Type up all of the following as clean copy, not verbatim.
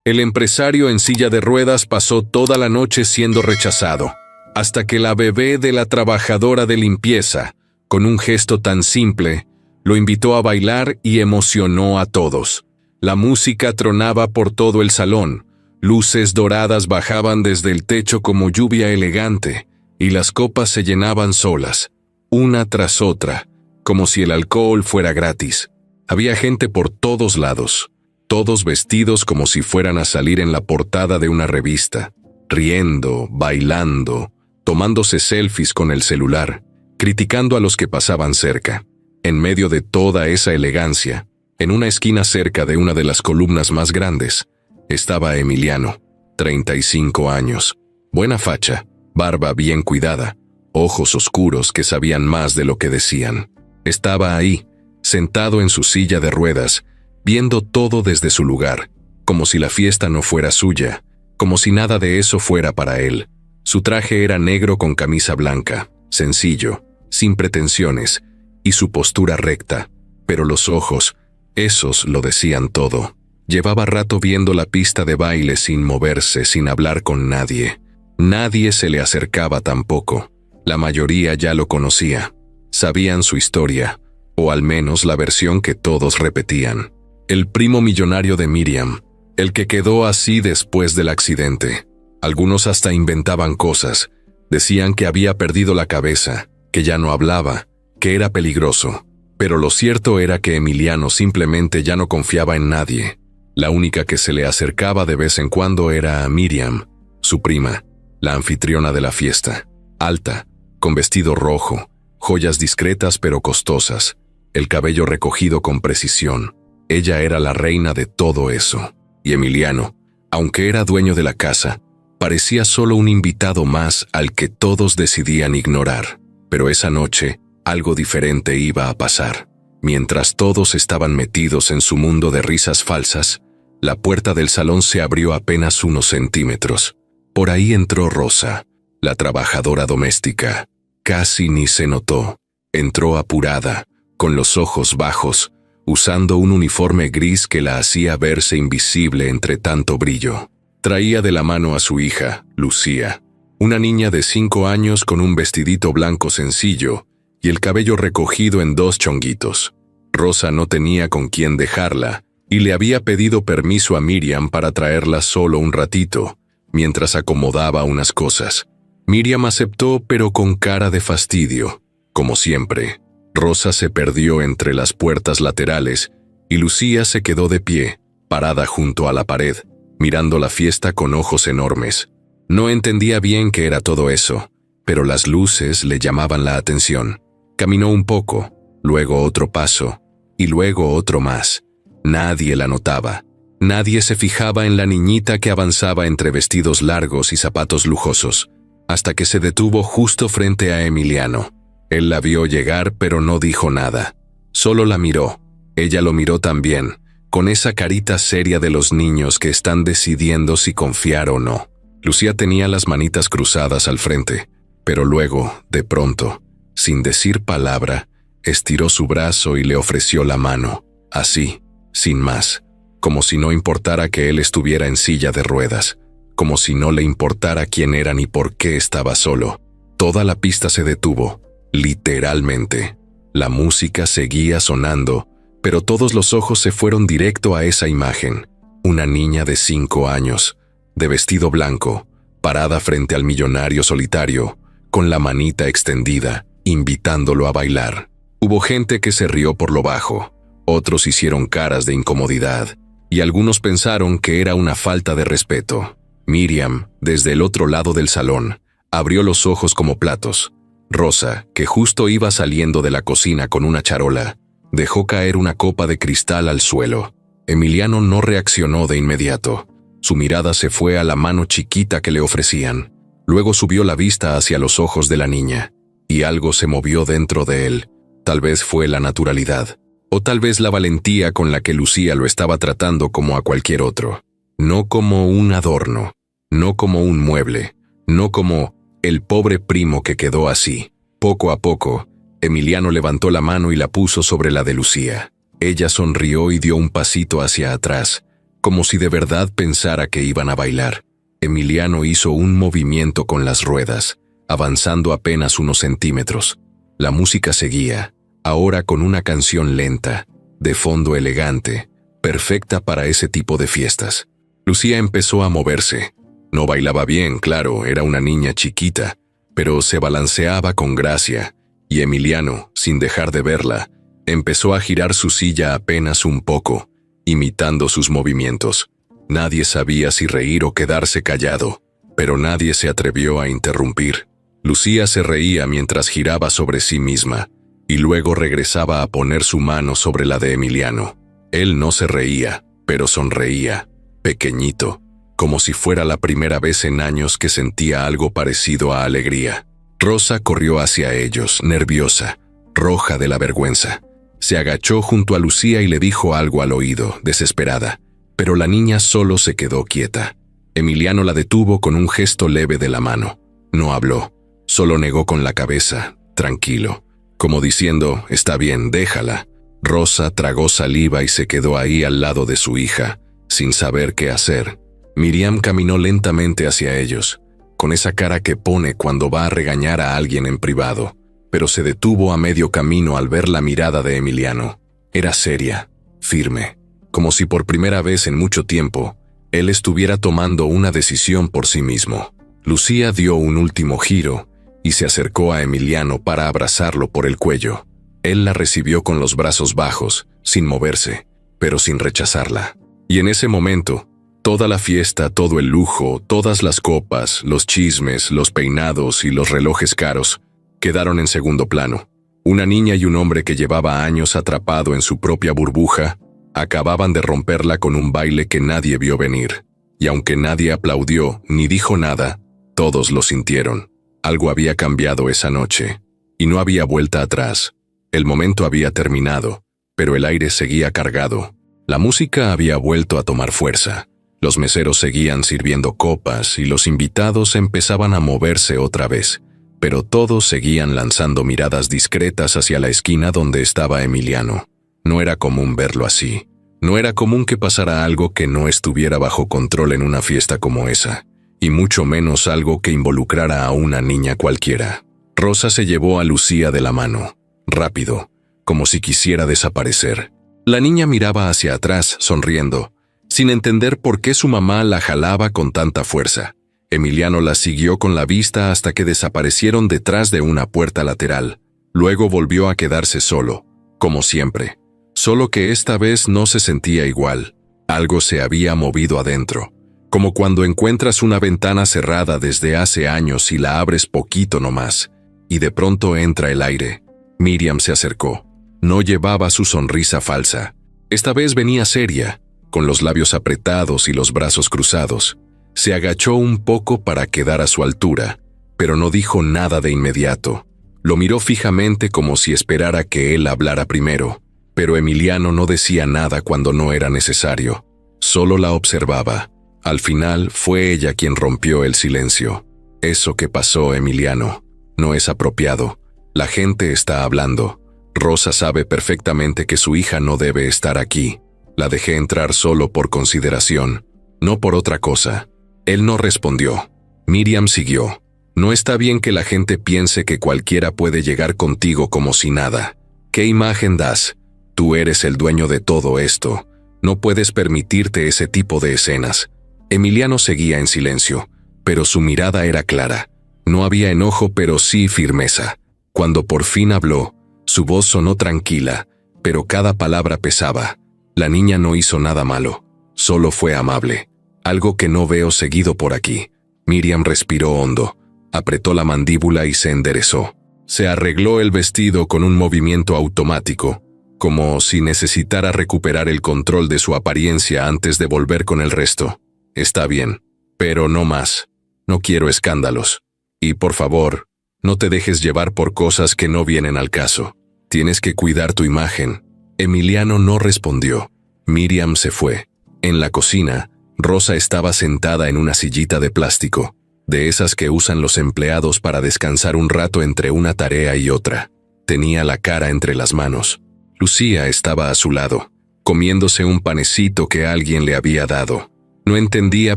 El empresario en silla de ruedas pasó toda la noche siendo rechazado, hasta que la bebé de la trabajadora de limpieza, con un gesto tan simple, lo invitó a bailar y emocionó a todos. La música tronaba por todo el salón, luces doradas bajaban desde el techo como lluvia elegante, y las copas se llenaban solas, una tras otra, como si el alcohol fuera gratis. Había gente por todos lados, todos vestidos como si fueran a salir en la portada de una revista, riendo, bailando, tomándose selfies con el celular, criticando a los que pasaban cerca. En medio de toda esa elegancia, en una esquina cerca de una de las columnas más grandes, estaba Emiliano, 35 años, buena facha, barba bien cuidada, ojos oscuros que sabían más de lo que decían. Estaba ahí, sentado en su silla de ruedas, viendo todo desde su lugar, como si la fiesta no fuera suya, como si nada de eso fuera para él. Su traje era negro con camisa blanca, sencillo, sin pretensiones, y su postura recta, pero los ojos, esos lo decían todo. Llevaba rato viendo la pista de baile sin moverse, sin hablar con nadie. Nadie se le acercaba tampoco. La mayoría ya lo conocía. Sabían su historia, o al menos la versión que todos repetían. El primo millonario de Miriam, el que quedó así después del accidente. Algunos hasta inventaban cosas. Decían que había perdido la cabeza, que ya no hablaba, que era peligroso. Pero lo cierto era que Emiliano simplemente ya no confiaba en nadie. La única que se le acercaba de vez en cuando era a Miriam, su prima, la anfitriona de la fiesta. Alta, con vestido rojo, joyas discretas pero costosas, el cabello recogido con precisión. Ella era la reina de todo eso. Y Emiliano, aunque era dueño de la casa, parecía solo un invitado más al que todos decidían ignorar. Pero esa noche, algo diferente iba a pasar. Mientras todos estaban metidos en su mundo de risas falsas, la puerta del salón se abrió apenas unos centímetros. Por ahí entró Rosa, la trabajadora doméstica. Casi ni se notó. Entró apurada, con los ojos bajos, usando un uniforme gris que la hacía verse invisible entre tanto brillo. Traía de la mano a su hija, Lucía, una niña de 5 años con un vestidito blanco sencillo y el cabello recogido en 2 chonguitos. Rosa no tenía con quién dejarla y le había pedido permiso a Miriam para traerla solo un ratito, mientras acomodaba unas cosas. Miriam aceptó, pero con cara de fastidio. Como siempre, Rosa se perdió entre las puertas laterales y Lucía se quedó de pie, parada junto a la pared, mirando la fiesta con ojos enormes. No entendía bien qué era todo eso, pero las luces le llamaban la atención. Caminó un poco, luego otro paso, y luego otro más. Nadie la notaba. Nadie se fijaba en la niñita que avanzaba entre vestidos largos y zapatos lujosos, hasta que se detuvo justo frente a Emiliano. Él la vio llegar, pero no dijo nada. Solo la miró. Ella lo miró también, con esa carita seria de los niños que están decidiendo si confiar o no. Lucía tenía las manitas cruzadas al frente, pero luego, de pronto, sin decir palabra, estiró su brazo y le ofreció la mano, así, sin más, como si no importara que él estuviera en silla de ruedas, como si no le importara quién era ni por qué estaba solo. Toda la pista se detuvo, literalmente. La música seguía sonando, pero todos los ojos se fueron directo a esa imagen. Una niña de 5 años, de vestido blanco, parada frente al millonario solitario, con la manita extendida, invitándolo a bailar. Hubo gente que se rió por lo bajo, otros hicieron caras de incomodidad, y algunos pensaron que era una falta de respeto. Miriam, desde el otro lado del salón, abrió los ojos como platos. Rosa, que justo iba saliendo de la cocina con una charola, dejó caer una copa de cristal al suelo. Emiliano no reaccionó de inmediato. Su mirada se fue a la mano chiquita que le ofrecían. Luego subió la vista hacia los ojos de la niña, y algo se movió dentro de él. Tal vez fue la naturalidad, o tal vez la valentía con la que Lucía lo estaba tratando como a cualquier otro. No como un adorno, no como un mueble, no como el pobre primo que quedó así. Poco a poco, Emiliano levantó la mano y la puso sobre la de Lucía. Ella sonrió y dio un pasito hacia atrás, como si de verdad pensara que iban a bailar. Emiliano hizo un movimiento con las ruedas, avanzando apenas unos centímetros. La música seguía, ahora con una canción lenta, de fondo elegante, perfecta para ese tipo de fiestas. Lucía empezó a moverse. No bailaba bien, claro, era una niña chiquita, pero se balanceaba con gracia, y Emiliano, sin dejar de verla, empezó a girar su silla apenas un poco, imitando sus movimientos. Nadie sabía si reír o quedarse callado, pero nadie se atrevió a interrumpir. Lucía se reía mientras giraba sobre sí misma, y luego regresaba a poner su mano sobre la de Emiliano. Él no se reía, pero sonreía, pequeñito, como si fuera la primera vez en años que sentía algo parecido a alegría. Rosa corrió hacia ellos, nerviosa, roja de la vergüenza. Se agachó junto a Lucía y le dijo algo al oído, desesperada, pero la niña solo se quedó quieta. Emiliano la detuvo con un gesto leve de la mano. No habló, solo negó con la cabeza, tranquilo, como diciendo, está bien, déjala. Rosa tragó saliva y se quedó ahí al lado de su hija, sin saber qué hacer. Miriam caminó lentamente hacia ellos, con esa cara que pone cuando va a regañar a alguien en privado, pero se detuvo a medio camino al ver la mirada de Emiliano. Era seria, firme, como si por primera vez en mucho tiempo, él estuviera tomando una decisión por sí mismo. Lucía dio un último giro y se acercó a Emiliano para abrazarlo por el cuello. Él la recibió con los brazos bajos, sin moverse, pero sin rechazarla. Y en ese momento, toda la fiesta, todo el lujo, todas las copas, los chismes, los peinados y los relojes caros quedaron en segundo plano. Una niña y un hombre que llevaba años atrapado en su propia burbuja acababan de romperla con un baile que nadie vio venir. Y aunque nadie aplaudió ni dijo nada, todos lo sintieron. Algo había cambiado esa noche, y no había vuelta atrás. El momento había terminado, pero el aire seguía cargado. La música había vuelto a tomar fuerza. Los meseros seguían sirviendo copas y los invitados empezaban a moverse otra vez, pero todos seguían lanzando miradas discretas hacia la esquina donde estaba Emiliano. No era común verlo así. No era común que pasara algo que no estuviera bajo control en una fiesta como esa, y mucho menos algo que involucrara a una niña cualquiera. Rosa se llevó a Lucía de la mano, rápido, como si quisiera desaparecer. La niña miraba hacia atrás, sonriendo, sin entender por qué su mamá la jalaba con tanta fuerza. Emiliano la siguió con la vista hasta que desaparecieron detrás de una puerta lateral. Luego volvió a quedarse solo, como siempre. Solo que esta vez no se sentía igual. Algo se había movido adentro, como cuando encuentras una ventana cerrada desde hace años y la abres poquito nomás, y de pronto entra el aire. Miriam se acercó. No llevaba su sonrisa falsa. Esta vez venía seria, con los labios apretados y los brazos cruzados. Se agachó un poco para quedar a su altura, pero no dijo nada de inmediato. Lo miró fijamente como si esperara que él hablara primero. Pero Emiliano no decía nada cuando no era necesario. Solo la observaba. Al final fue ella quien rompió el silencio. Eso que pasó, Emiliano, no es apropiado. La gente está hablando. Rosa sabe perfectamente que su hija no debe estar aquí. La dejé entrar solo por consideración, no por otra cosa. Él no respondió. Miriam siguió. No está bien que la gente piense que cualquiera puede llegar contigo como si nada. ¿Qué imagen das? Tú eres el dueño de todo esto. No puedes permitirte ese tipo de escenas. Emiliano seguía en silencio, pero su mirada era clara. No había enojo, pero sí firmeza. Cuando por fin habló, su voz sonó tranquila, pero cada palabra pesaba. La niña no hizo nada malo, solo fue amable. Algo que no veo seguido por aquí. Miriam respiró hondo, apretó la mandíbula y se enderezó. Se arregló el vestido con un movimiento automático, como si necesitara recuperar el control de su apariencia antes de volver con el resto. Está bien, pero no más. No quiero escándalos. Y por favor, no te dejes llevar por cosas que no vienen al caso. Tienes que cuidar tu imagen. Emiliano no respondió. Miriam se fue. En la cocina, Rosa estaba sentada en una sillita de plástico, de esas que usan los empleados para descansar un rato entre una tarea y otra. Tenía la cara entre las manos. Lucía estaba a su lado. comiéndose un panecito que alguien le había dado. No entendía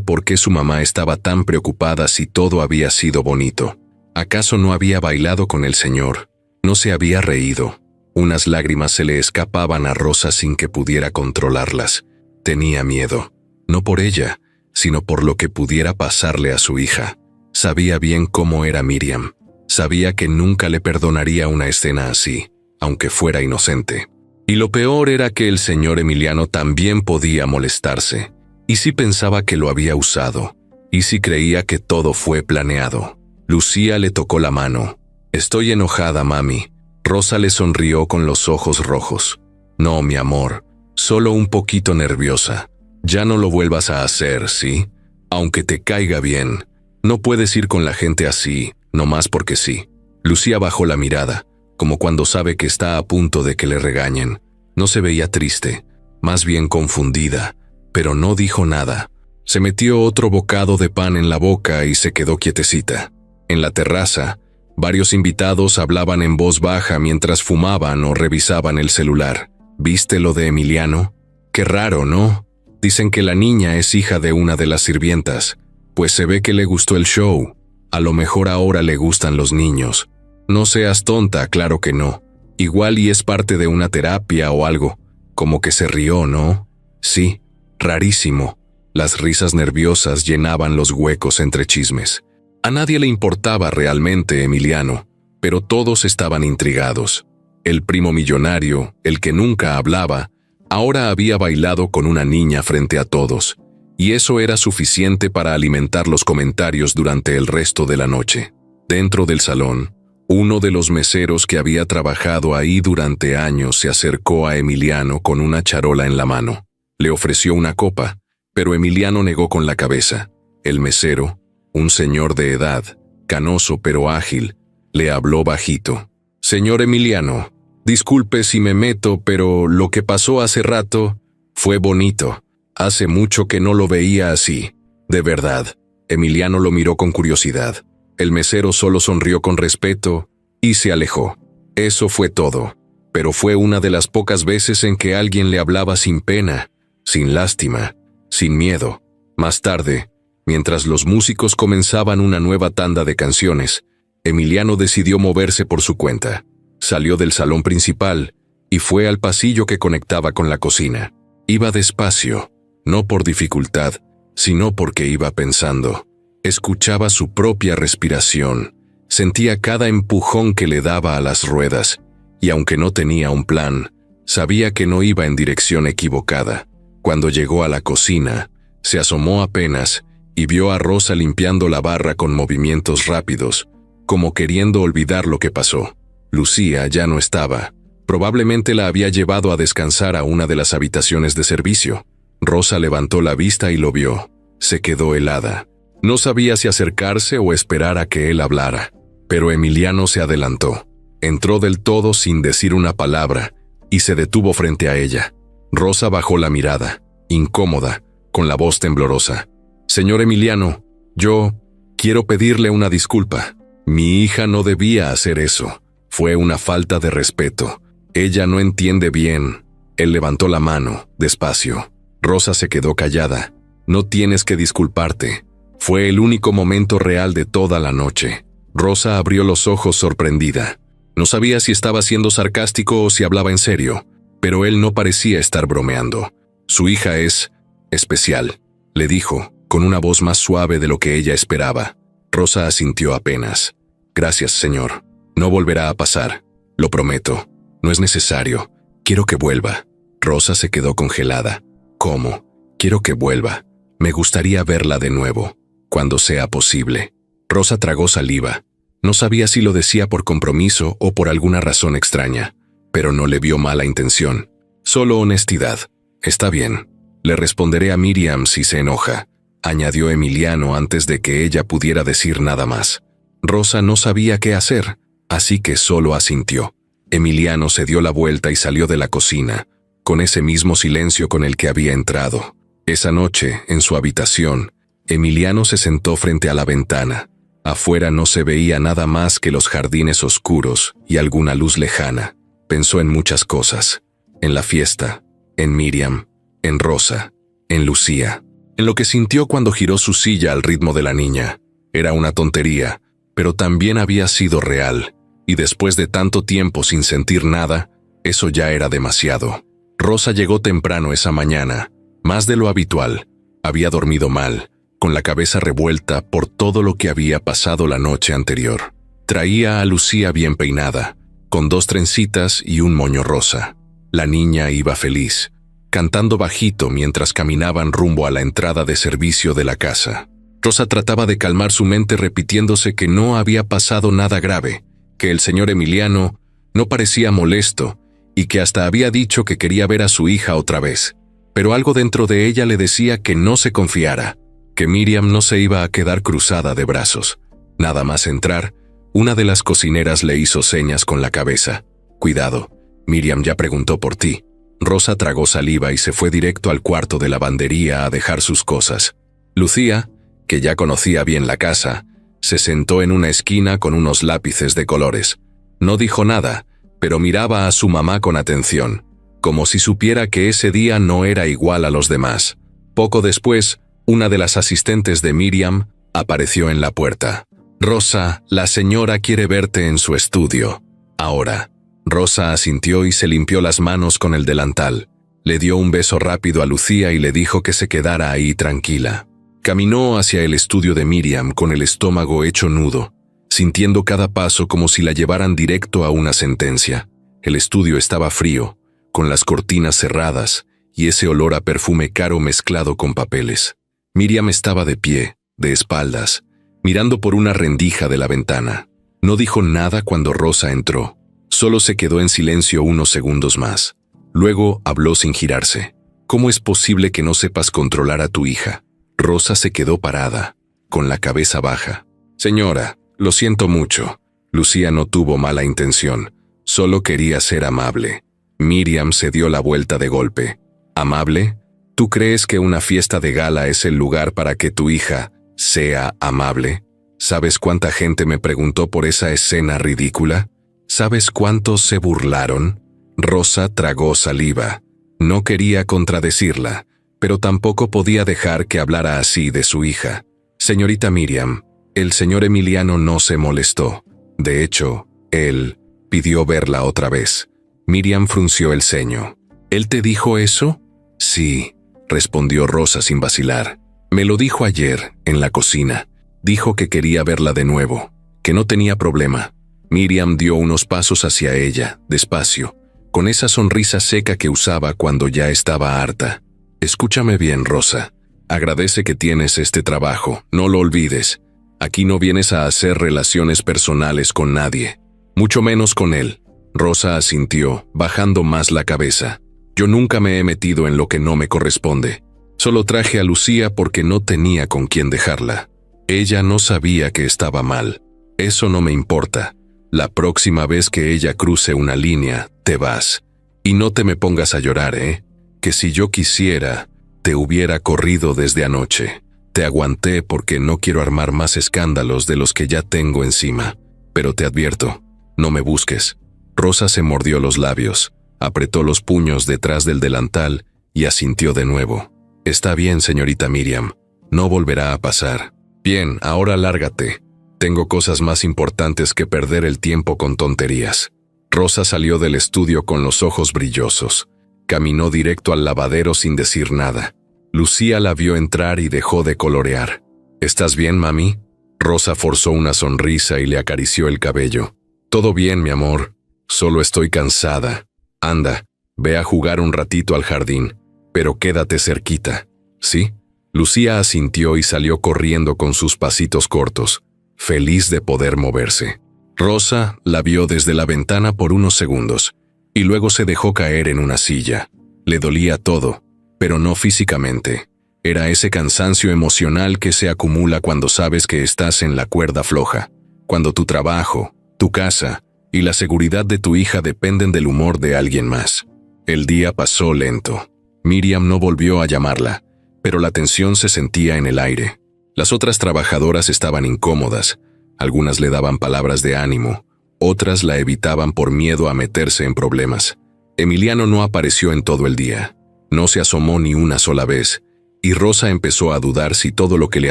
por qué su mamá estaba tan preocupada si todo había sido bonito. ¿Acaso no había bailado con el señor? ¿No se había reído? Unas lágrimas se le escapaban a Rosa sin que pudiera controlarlas. Tenía miedo, no por ella, sino por lo que pudiera pasarle a su hija. Sabía bien cómo era Miriam. Sabía que nunca le perdonaría una escena así, aunque fuera inocente. Y lo peor era que el señor Emiliano también podía molestarse. ¿Y si pensaba que lo había usado? ¿Y si creía que todo fue planeado? Lucía le tocó la mano. «Estoy enojada, mami». Rosa le sonrió con los ojos rojos. «No, mi amor, solo un poquito nerviosa. Ya no lo vuelvas a hacer, ¿sí? Aunque te caiga bien. No puedes ir con la gente así, nomás porque sí». Lucía bajó la mirada, como cuando sabe que está a punto de que le regañen. No se veía triste, más bien confundida, pero no dijo nada. Se metió otro bocado de pan en la boca y se quedó quietecita. En la terraza, varios invitados hablaban en voz baja mientras fumaban o revisaban el celular. ¿Viste lo de Emiliano? Qué raro, ¿no? Dicen que la niña es hija de una de las sirvientas. Pues se ve que le gustó el show. A lo mejor ahora le gustan los niños. No seas tonta, claro que no. Igual y es parte de una terapia o algo. Como que se rió, ¿no? Sí, rarísimo. Las risas nerviosas llenaban los huecos entre chismes. A nadie le importaba realmente Emiliano, pero todos estaban intrigados. El primo millonario, el que nunca hablaba, ahora había bailado con una niña frente a todos, y eso era suficiente para alimentar los comentarios durante el resto de la noche. Dentro del salón, uno de los meseros que había trabajado ahí durante años se acercó a Emiliano con una charola en la mano. Le ofreció una copa, pero Emiliano negó con la cabeza. El mesero, un señor de edad, canoso pero ágil, le habló bajito. «Señor Emiliano, disculpe si me meto, pero lo que pasó hace rato fue bonito. Hace mucho que no lo veía así. De verdad». Emiliano lo miró con curiosidad. El mesero solo sonrió con respeto y se alejó. Eso fue todo. Pero fue una de las pocas veces en que alguien le hablaba sin pena, sin lástima, sin miedo. Más tarde, mientras los músicos comenzaban una nueva tanda de canciones, Emiliano decidió moverse por su cuenta. Salió del salón principal y fue al pasillo que conectaba con la cocina. Iba despacio, no por dificultad, sino porque iba pensando. Escuchaba su propia respiración, sentía cada empujón que le daba a las ruedas, y aunque no tenía un plan, sabía que no iba en dirección equivocada. Cuando llegó a la cocina, se asomó apenas y vio a Rosa limpiando la barra con movimientos rápidos, como queriendo olvidar lo que pasó. Lucía ya no estaba. Probablemente la había llevado a descansar a una de las habitaciones de servicio. Rosa levantó la vista y lo vio. Se quedó helada. No sabía si acercarse o esperar a que él hablara, pero Emiliano se adelantó. Entró del todo sin decir una palabra y se detuvo frente a ella. Rosa bajó la mirada, incómoda, con la voz temblorosa. «Señor Emiliano, yo quiero pedirle una disculpa. Mi hija no debía hacer eso. Fue una falta de respeto. Ella no entiende bien». Él levantó la mano, despacio. Rosa se quedó callada. «No tienes que disculparte». Fue el único momento real de toda la noche. Rosa abrió los ojos sorprendida. No sabía si estaba siendo sarcástico o si hablaba en serio, pero él no parecía estar bromeando. «Su hija es especial», le dijo, con una voz más suave de lo que ella esperaba. Rosa asintió apenas. «Gracias, señor. No volverá a pasar. Lo prometo. No es necesario. Quiero que vuelva». Rosa se quedó congelada. «¿Cómo? Quiero que vuelva. Me gustaría verla de nuevo, cuando sea posible». Rosa tragó saliva. No sabía si lo decía por compromiso o por alguna razón extraña, pero no le vio mala intención. Solo honestidad. «Está bien. Le responderé a Miriam si se enoja», añadió Emiliano antes de que ella pudiera decir nada más. Rosa no sabía qué hacer, así que solo asintió. Emiliano se dio la vuelta y salió de la cocina, con ese mismo silencio con el que había entrado. Esa noche, en su habitación, Emiliano se sentó frente a la ventana. Afuera no se veía nada más que los jardines oscuros y alguna luz lejana. Pensó en muchas cosas. En la fiesta, en Miriam, en Rosa, en Lucía, en lo que sintió cuando giró su silla al ritmo de la niña. Era una tontería, pero también había sido real, y después de tanto tiempo sin sentir nada, eso ya era demasiado. Rosa llegó temprano esa mañana, más de lo habitual. Había dormido mal, con la cabeza revuelta por todo lo que había pasado la noche anterior. Traía a Lucía bien peinada, con 2 trencitas y un moño rosa. La niña iba feliz, cantando bajito mientras caminaban rumbo a la entrada de servicio de la casa. Rosa trataba de calmar su mente repitiéndose que no había pasado nada grave, que el señor Emiliano no parecía molesto y que hasta había dicho que quería ver a su hija otra vez. Pero algo dentro de ella le decía que no se confiara, que Miriam no se iba a quedar cruzada de brazos. Nada más entrar, una de las cocineras le hizo señas con la cabeza. «Cuidado, Miriam ya preguntó por ti». Rosa tragó saliva y se fue directo al cuarto de lavandería a dejar sus cosas. Lucía, que ya conocía bien la casa, se sentó en una esquina con unos lápices de colores. No dijo nada, pero miraba a su mamá con atención, como si supiera que ese día no era igual a los demás. Poco después, una de las asistentes de Miriam apareció en la puerta. «Rosa, la señora quiere verte en su estudio. Ahora». Rosa asintió y se limpió las manos con el delantal. Le dio un beso rápido a Lucía y le dijo que se quedara ahí tranquila. Caminó hacia el estudio de Miriam con el estómago hecho nudo, sintiendo cada paso como si la llevaran directo a una sentencia. El estudio estaba frío, con las cortinas cerradas y ese olor a perfume caro mezclado con papeles. Miriam estaba de pie, de espaldas, mirando por una rendija de la ventana. No dijo nada cuando Rosa entró. Solo se quedó en silencio unos segundos más. Luego habló sin girarse. «¿Cómo es posible que no sepas controlar a tu hija?» Rosa se quedó parada, con la cabeza baja. «Señora, lo siento mucho». Lucía no tuvo mala intención, solo quería ser amable. Miriam se dio la vuelta de golpe. «¿Amable? ¿Tú crees que una fiesta de gala es el lugar para que tu hija sea amable? ¿Sabes cuánta gente me preguntó por esa escena ridícula? ¿Sabes cuántos se burlaron?» Rosa tragó saliva. No quería contradecirla, pero tampoco podía dejar que hablara así de su hija. «Señorita Miriam, el señor Emiliano no se molestó. De hecho, él pidió verla otra vez». Miriam frunció el ceño. «¿Él te dijo eso?» «Sí», respondió Rosa sin vacilar. «Me lo dijo ayer, en la cocina. Dijo que quería verla de nuevo, que no tenía problema». Miriam dio unos pasos hacia ella, despacio, con esa sonrisa seca que usaba cuando ya estaba harta. «Escúchame bien, Rosa. Agradece que tienes este trabajo, no lo olvides. Aquí no vienes a hacer relaciones personales con nadie, mucho menos con él». Rosa asintió, bajando más la cabeza. «Yo nunca me he metido en lo que no me corresponde. Solo traje a Lucía porque no tenía con quién dejarla. Ella no sabía que estaba mal. Eso no me importa. La próxima vez que ella cruce una línea, te vas. Y no te me pongas a llorar, ¿eh? Que si yo quisiera, te hubiera corrido desde anoche. Te aguanté porque no quiero armar más escándalos de los que ya tengo encima. Pero te advierto, no me busques». Rosa se mordió los labios, apretó los puños detrás del delantal y asintió de nuevo. «Está bien, señorita Miriam. No volverá a pasar. Bien, ahora lárgate. Tengo cosas más importantes que perder el tiempo con tonterías». Rosa salió del estudio con los ojos brillosos. Caminó directo al lavadero sin decir nada. Lucía la vio entrar y dejó de colorear. «¿Estás bien, mami?» Rosa forzó una sonrisa y le acarició el cabello. «Todo bien, mi amor. Solo estoy cansada. Anda, ve a jugar un ratito al jardín, pero quédate cerquita». «¿Sí?» Lucía asintió y salió corriendo con sus pasitos cortos, feliz de poder moverse. Rosa la vio desde la ventana por unos segundos, y luego se dejó caer en una silla. Le dolía todo, pero no físicamente. Era ese cansancio emocional que se acumula cuando sabes que estás en la cuerda floja, cuando tu trabajo, tu casa y la seguridad de tu hija dependen del humor de alguien más. El día pasó lento. Miriam no volvió a llamarla, pero la tensión se sentía en el aire. Las otras trabajadoras estaban incómodas. Algunas le daban palabras de ánimo, otras la evitaban por miedo a meterse en problemas. Emiliano no apareció en todo el día. No se asomó ni una sola vez, y Rosa empezó a dudar si todo lo que le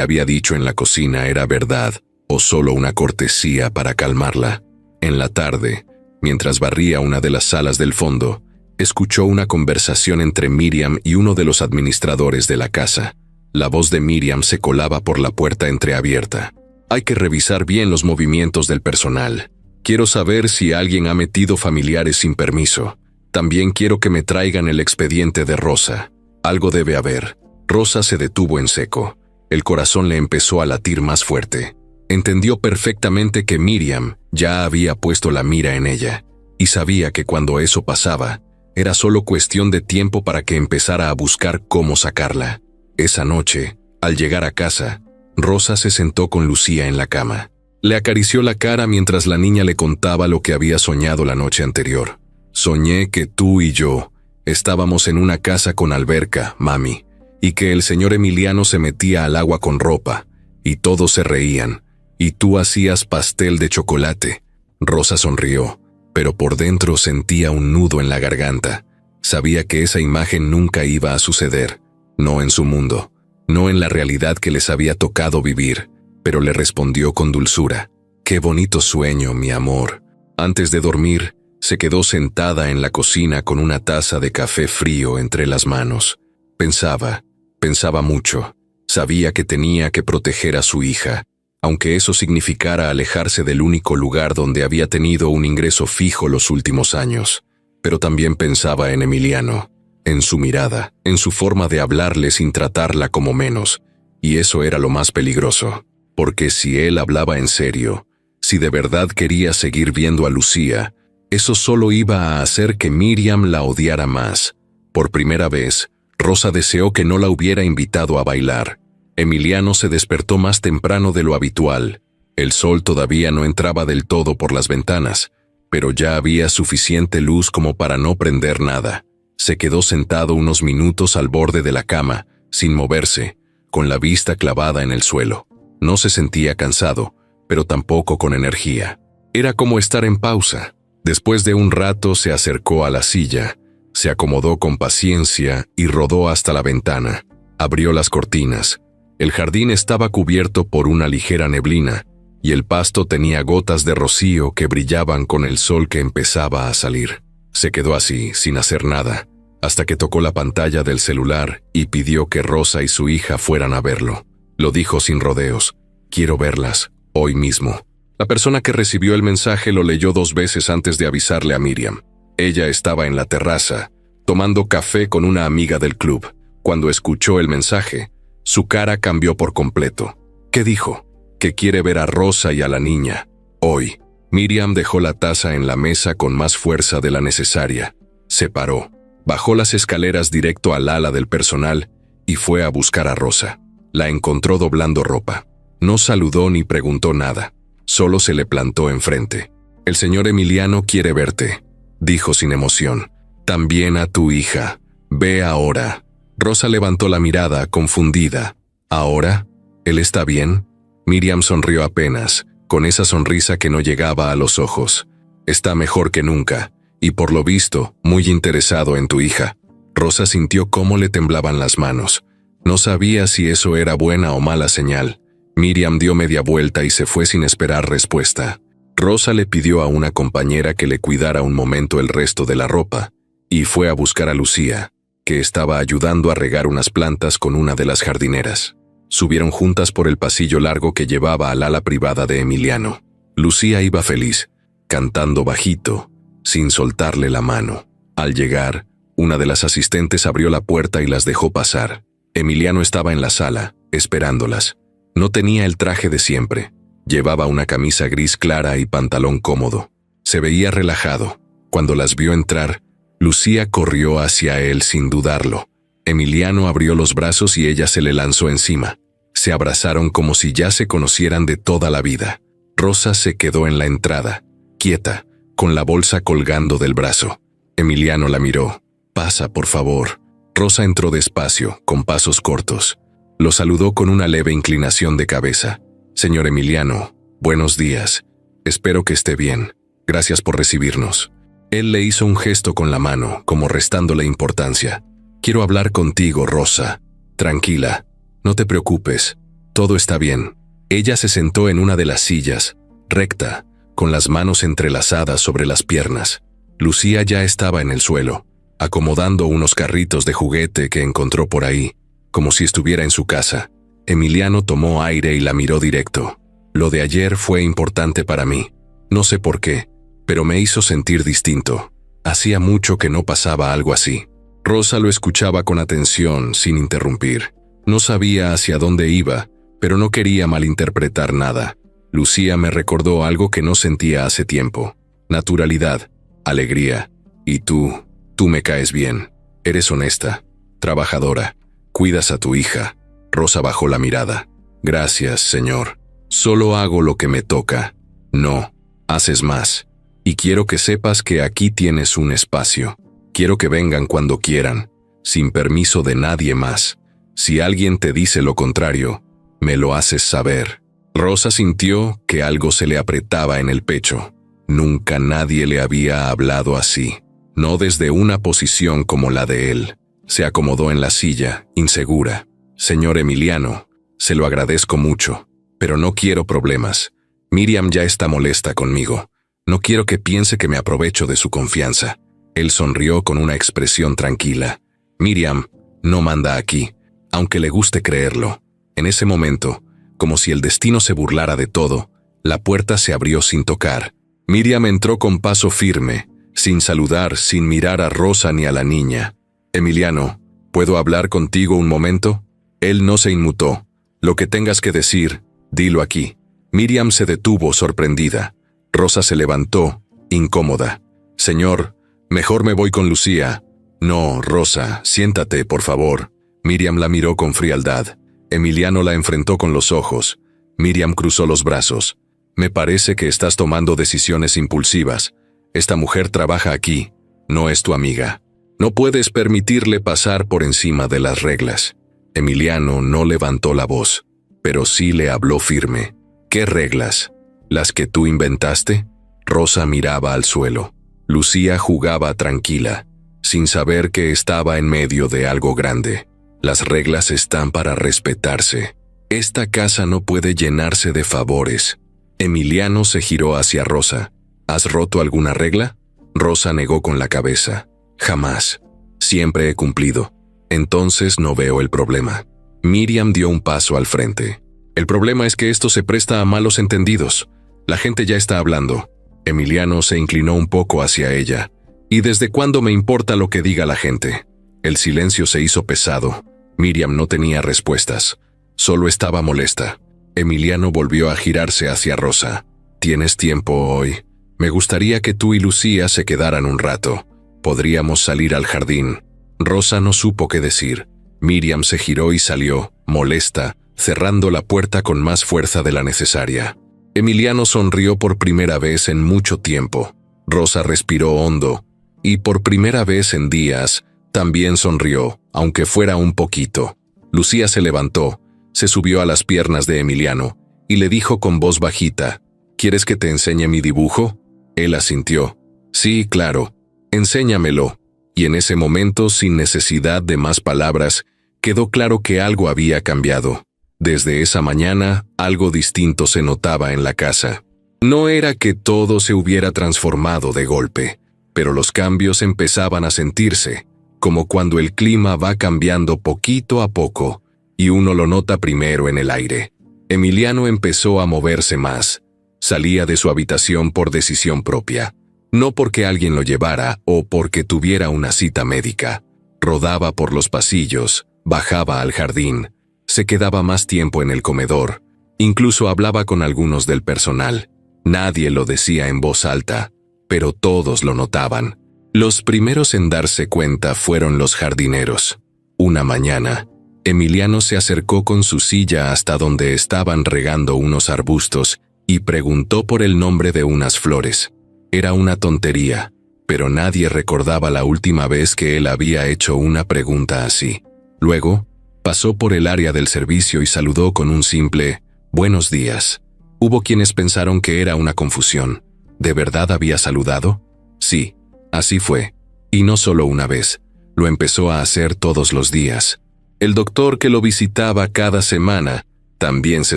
había dicho en la cocina era verdad o solo una cortesía para calmarla. En la tarde, mientras barría una de las salas del fondo, escuchó una conversación entre Miriam y uno de los administradores de la casa. La voz de Miriam se colaba por la puerta entreabierta. Hay que revisar bien los movimientos del personal. Quiero saber si alguien ha metido familiares sin permiso. También quiero que me traigan el expediente de Rosa. Algo debe haber. Rosa se detuvo en seco. El corazón le empezó a latir más fuerte. Entendió perfectamente que Miriam ya había puesto la mira en ella, y sabía que cuando eso pasaba, era solo cuestión de tiempo para que empezara a buscar cómo sacarla. Esa noche, al llegar a casa, Rosa se sentó con Lucía en la cama. Le acarició la cara mientras la niña le contaba lo que había soñado la noche anterior. Soñé que tú y yo estábamos en una casa con alberca, mami, y que el señor Emiliano se metía al agua con ropa, y todos se reían, y tú hacías pastel de chocolate. Rosa sonrió, pero por dentro sentía un nudo en la garganta. Sabía que esa imagen nunca iba a suceder, no en su mundo, no en la realidad que les había tocado vivir, pero le respondió con dulzura: «Qué bonito sueño, mi amor». Antes de dormir, se quedó sentada en la cocina con una taza de café frío entre las manos. Pensaba mucho. Sabía que tenía que proteger a su hija, aunque eso significara alejarse del único lugar donde había tenido un ingreso fijo los últimos años. Pero también pensaba en Emiliano, en su mirada, en su forma de hablarle sin tratarla como menos, y eso era lo más peligroso, porque si él hablaba en serio, si de verdad quería seguir viendo a Lucía, eso solo iba a hacer que Miriam la odiara más. Por primera vez, Rosa deseó que no la hubiera invitado a bailar. Emiliano se despertó más temprano de lo habitual. El sol todavía no entraba del todo por las ventanas, pero ya había suficiente luz como para no prender nada. Se quedó sentado unos minutos al borde de la cama, sin moverse, con la vista clavada en el suelo. No se sentía cansado, pero tampoco con energía. Era como estar en pausa. Después de un rato se acercó a la silla, se acomodó con paciencia y rodó hasta la ventana. Abrió las cortinas. El jardín estaba cubierto por una ligera neblina, y el pasto tenía gotas de rocío que brillaban con el sol que empezaba a salir. Se quedó así, sin hacer nada, hasta que tocó la pantalla del celular y pidió que Rosa y su hija fueran a verlo. Lo dijo sin rodeos: «Quiero verlas, hoy mismo». La persona que recibió el mensaje lo leyó 2 veces antes de avisarle a Miriam. Ella estaba en la terraza, tomando café con una amiga del club. Cuando escuchó el mensaje, su cara cambió por completo. ¿Qué dijo? Que quiere ver a Rosa y a la niña. Hoy. Miriam dejó la taza en la mesa con más fuerza de la necesaria. Se paró, bajó las escaleras directo al ala del personal y fue a buscar a Rosa. La encontró doblando ropa. No saludó ni preguntó nada. Solo se le plantó enfrente. «El señor Emiliano quiere verte», dijo sin emoción. «También a tu hija. Ve ahora». Rosa levantó la mirada, confundida. «¿Ahora? ¿Él está bien?» Miriam sonrió apenas, con esa sonrisa que no llegaba a los ojos. «Está mejor que nunca, y por lo visto, muy interesado en tu hija». Rosa sintió cómo le temblaban las manos. No sabía si eso era buena o mala señal. Miriam dio media vuelta y se fue sin esperar respuesta. Rosa le pidió a una compañera que le cuidara un momento el resto de la ropa, y fue a buscar a Lucía, que estaba ayudando a regar unas plantas con una de las jardineras. Subieron juntas por el pasillo largo que llevaba al ala privada de Emiliano. Lucía iba feliz, cantando bajito, sin soltarle la mano. Al llegar, una de las asistentes abrió la puerta y las dejó pasar. Emiliano estaba en la sala, esperándolas. No tenía el traje de siempre. Llevaba una camisa gris clara y pantalón cómodo. Se veía relajado. Cuando las vio entrar, Lucía corrió hacia él sin dudarlo. Emiliano abrió los brazos y ella se le lanzó encima. Se abrazaron como si ya se conocieran de toda la vida. Rosa se quedó en la entrada, quieta, con la bolsa colgando del brazo. Emiliano la miró. «Pasa, por favor». Rosa entró despacio, con pasos cortos. Lo saludó con una leve inclinación de cabeza. «Señor Emiliano, buenos días. Espero que esté bien. Gracias por recibirnos». Él le hizo un gesto con la mano, como restándole importancia. Quiero hablar contigo, Rosa. Tranquila, no te preocupes, todo está bien. Ella se sentó en una de las sillas, recta, con las manos entrelazadas sobre las piernas. Lucía ya estaba en el suelo, acomodando unos carritos de juguete que encontró por ahí, como si estuviera en su casa. Emiliano tomó aire y la miró directo. Lo de ayer fue importante para mí. No sé por qué, pero me hizo sentir distinto. Hacía mucho que no pasaba algo así. Rosa lo escuchaba con atención, sin interrumpir. No sabía hacia dónde iba, pero no quería malinterpretar nada. Lucía me recordó algo que no sentía hace tiempo. Naturalidad, alegría. Y tú me caes bien. Eres honesta, trabajadora. Cuidas a tu hija. Rosa bajó la mirada. Gracias, señor. Solo hago lo que me toca. No, haces más. Y quiero que sepas que aquí tienes un espacio. Quiero que vengan cuando quieran, sin permiso de nadie más. Si alguien te dice lo contrario, me lo haces saber. Rosa sintió que algo se le apretaba en el pecho. Nunca nadie le había hablado así, no desde una posición como la de él. Se acomodó en la silla, insegura. Señor Emiliano, se lo agradezco mucho, pero no quiero problemas. Miriam ya está molesta conmigo. No quiero que piense que me aprovecho de su confianza. Él sonrió con una expresión tranquila. Miriam no manda aquí, aunque le guste creerlo. En ese momento, como si el destino se burlara de todo, la puerta se abrió sin tocar. Miriam entró con paso firme, sin saludar, sin mirar a Rosa ni a la niña. Emiliano, ¿puedo hablar contigo un momento? Él no se inmutó. Lo que tengas que decir, dilo aquí. Miriam se detuvo sorprendida. Rosa se levantó, incómoda. Señor, mejor me voy con Lucía. No, Rosa, siéntate, por favor. Miriam la miró con frialdad. Emiliano la enfrentó con los ojos. Miriam cruzó los brazos. Me parece que estás tomando decisiones impulsivas. Esta mujer trabaja aquí, no es tu amiga. No puedes permitirle pasar por encima de las reglas. Emiliano no levantó la voz, pero sí le habló firme. ¿Qué reglas? ¿Las que tú inventaste? Rosa miraba al suelo. Lucía jugaba tranquila, sin saber que estaba en medio de algo grande. Las reglas están para respetarse. Esta casa no puede llenarse de favores. Emiliano se giró hacia Rosa. ¿Has roto alguna regla? Rosa negó con la cabeza. Jamás. Siempre he cumplido. Entonces no veo el problema. Miriam dio un paso al frente. El problema es que esto se presta a malos entendidos. La gente ya está hablando. Emiliano se inclinó un poco hacia ella. ¿Y desde cuándo me importa lo que diga la gente? El silencio se hizo pesado. Miriam no tenía respuestas. Solo estaba molesta. Emiliano volvió a girarse hacia Rosa. ¿Tienes tiempo hoy? Me gustaría que tú y Lucía se quedaran un rato. Podríamos salir al jardín. Rosa no supo qué decir. Miriam se giró y salió, molesta, cerrando la puerta con más fuerza de la necesaria. Emiliano sonrió por primera vez en mucho tiempo. Rosa respiró hondo, y por primera vez en días, también sonrió, aunque fuera un poquito. Lucía se levantó, se subió a las piernas de Emiliano, y le dijo con voz bajita, ¿quieres que te enseñe mi dibujo? Él asintió. Sí, claro, enséñamelo. Y en ese momento, sin necesidad de más palabras, quedó claro que algo había cambiado. Desde esa mañana, algo distinto se notaba en la casa. No era que todo se hubiera transformado de golpe, pero los cambios empezaban a sentirse, como cuando el clima va cambiando poquito a poco, y uno lo nota primero en el aire. Emiliano empezó a moverse más. Salía de su habitación por decisión propia. No porque alguien lo llevara o porque tuviera una cita médica. Rodaba por los pasillos, bajaba al jardín, se quedaba más tiempo en el comedor, incluso hablaba con algunos del personal. Nadie lo decía en voz alta, pero todos lo notaban. Los primeros en darse cuenta fueron los jardineros. Una mañana, Emiliano se acercó con su silla hasta donde estaban regando unos arbustos y preguntó por el nombre de unas flores. Era una tontería, pero nadie recordaba la última vez que él había hecho una pregunta así. Luego, pasó por el área del servicio y saludó con un simple «Buenos días». Hubo quienes pensaron que era una confusión. ¿De verdad había saludado? Sí, así fue. Y no solo una vez. Lo empezó a hacer todos los días. El doctor que lo visitaba cada semana también se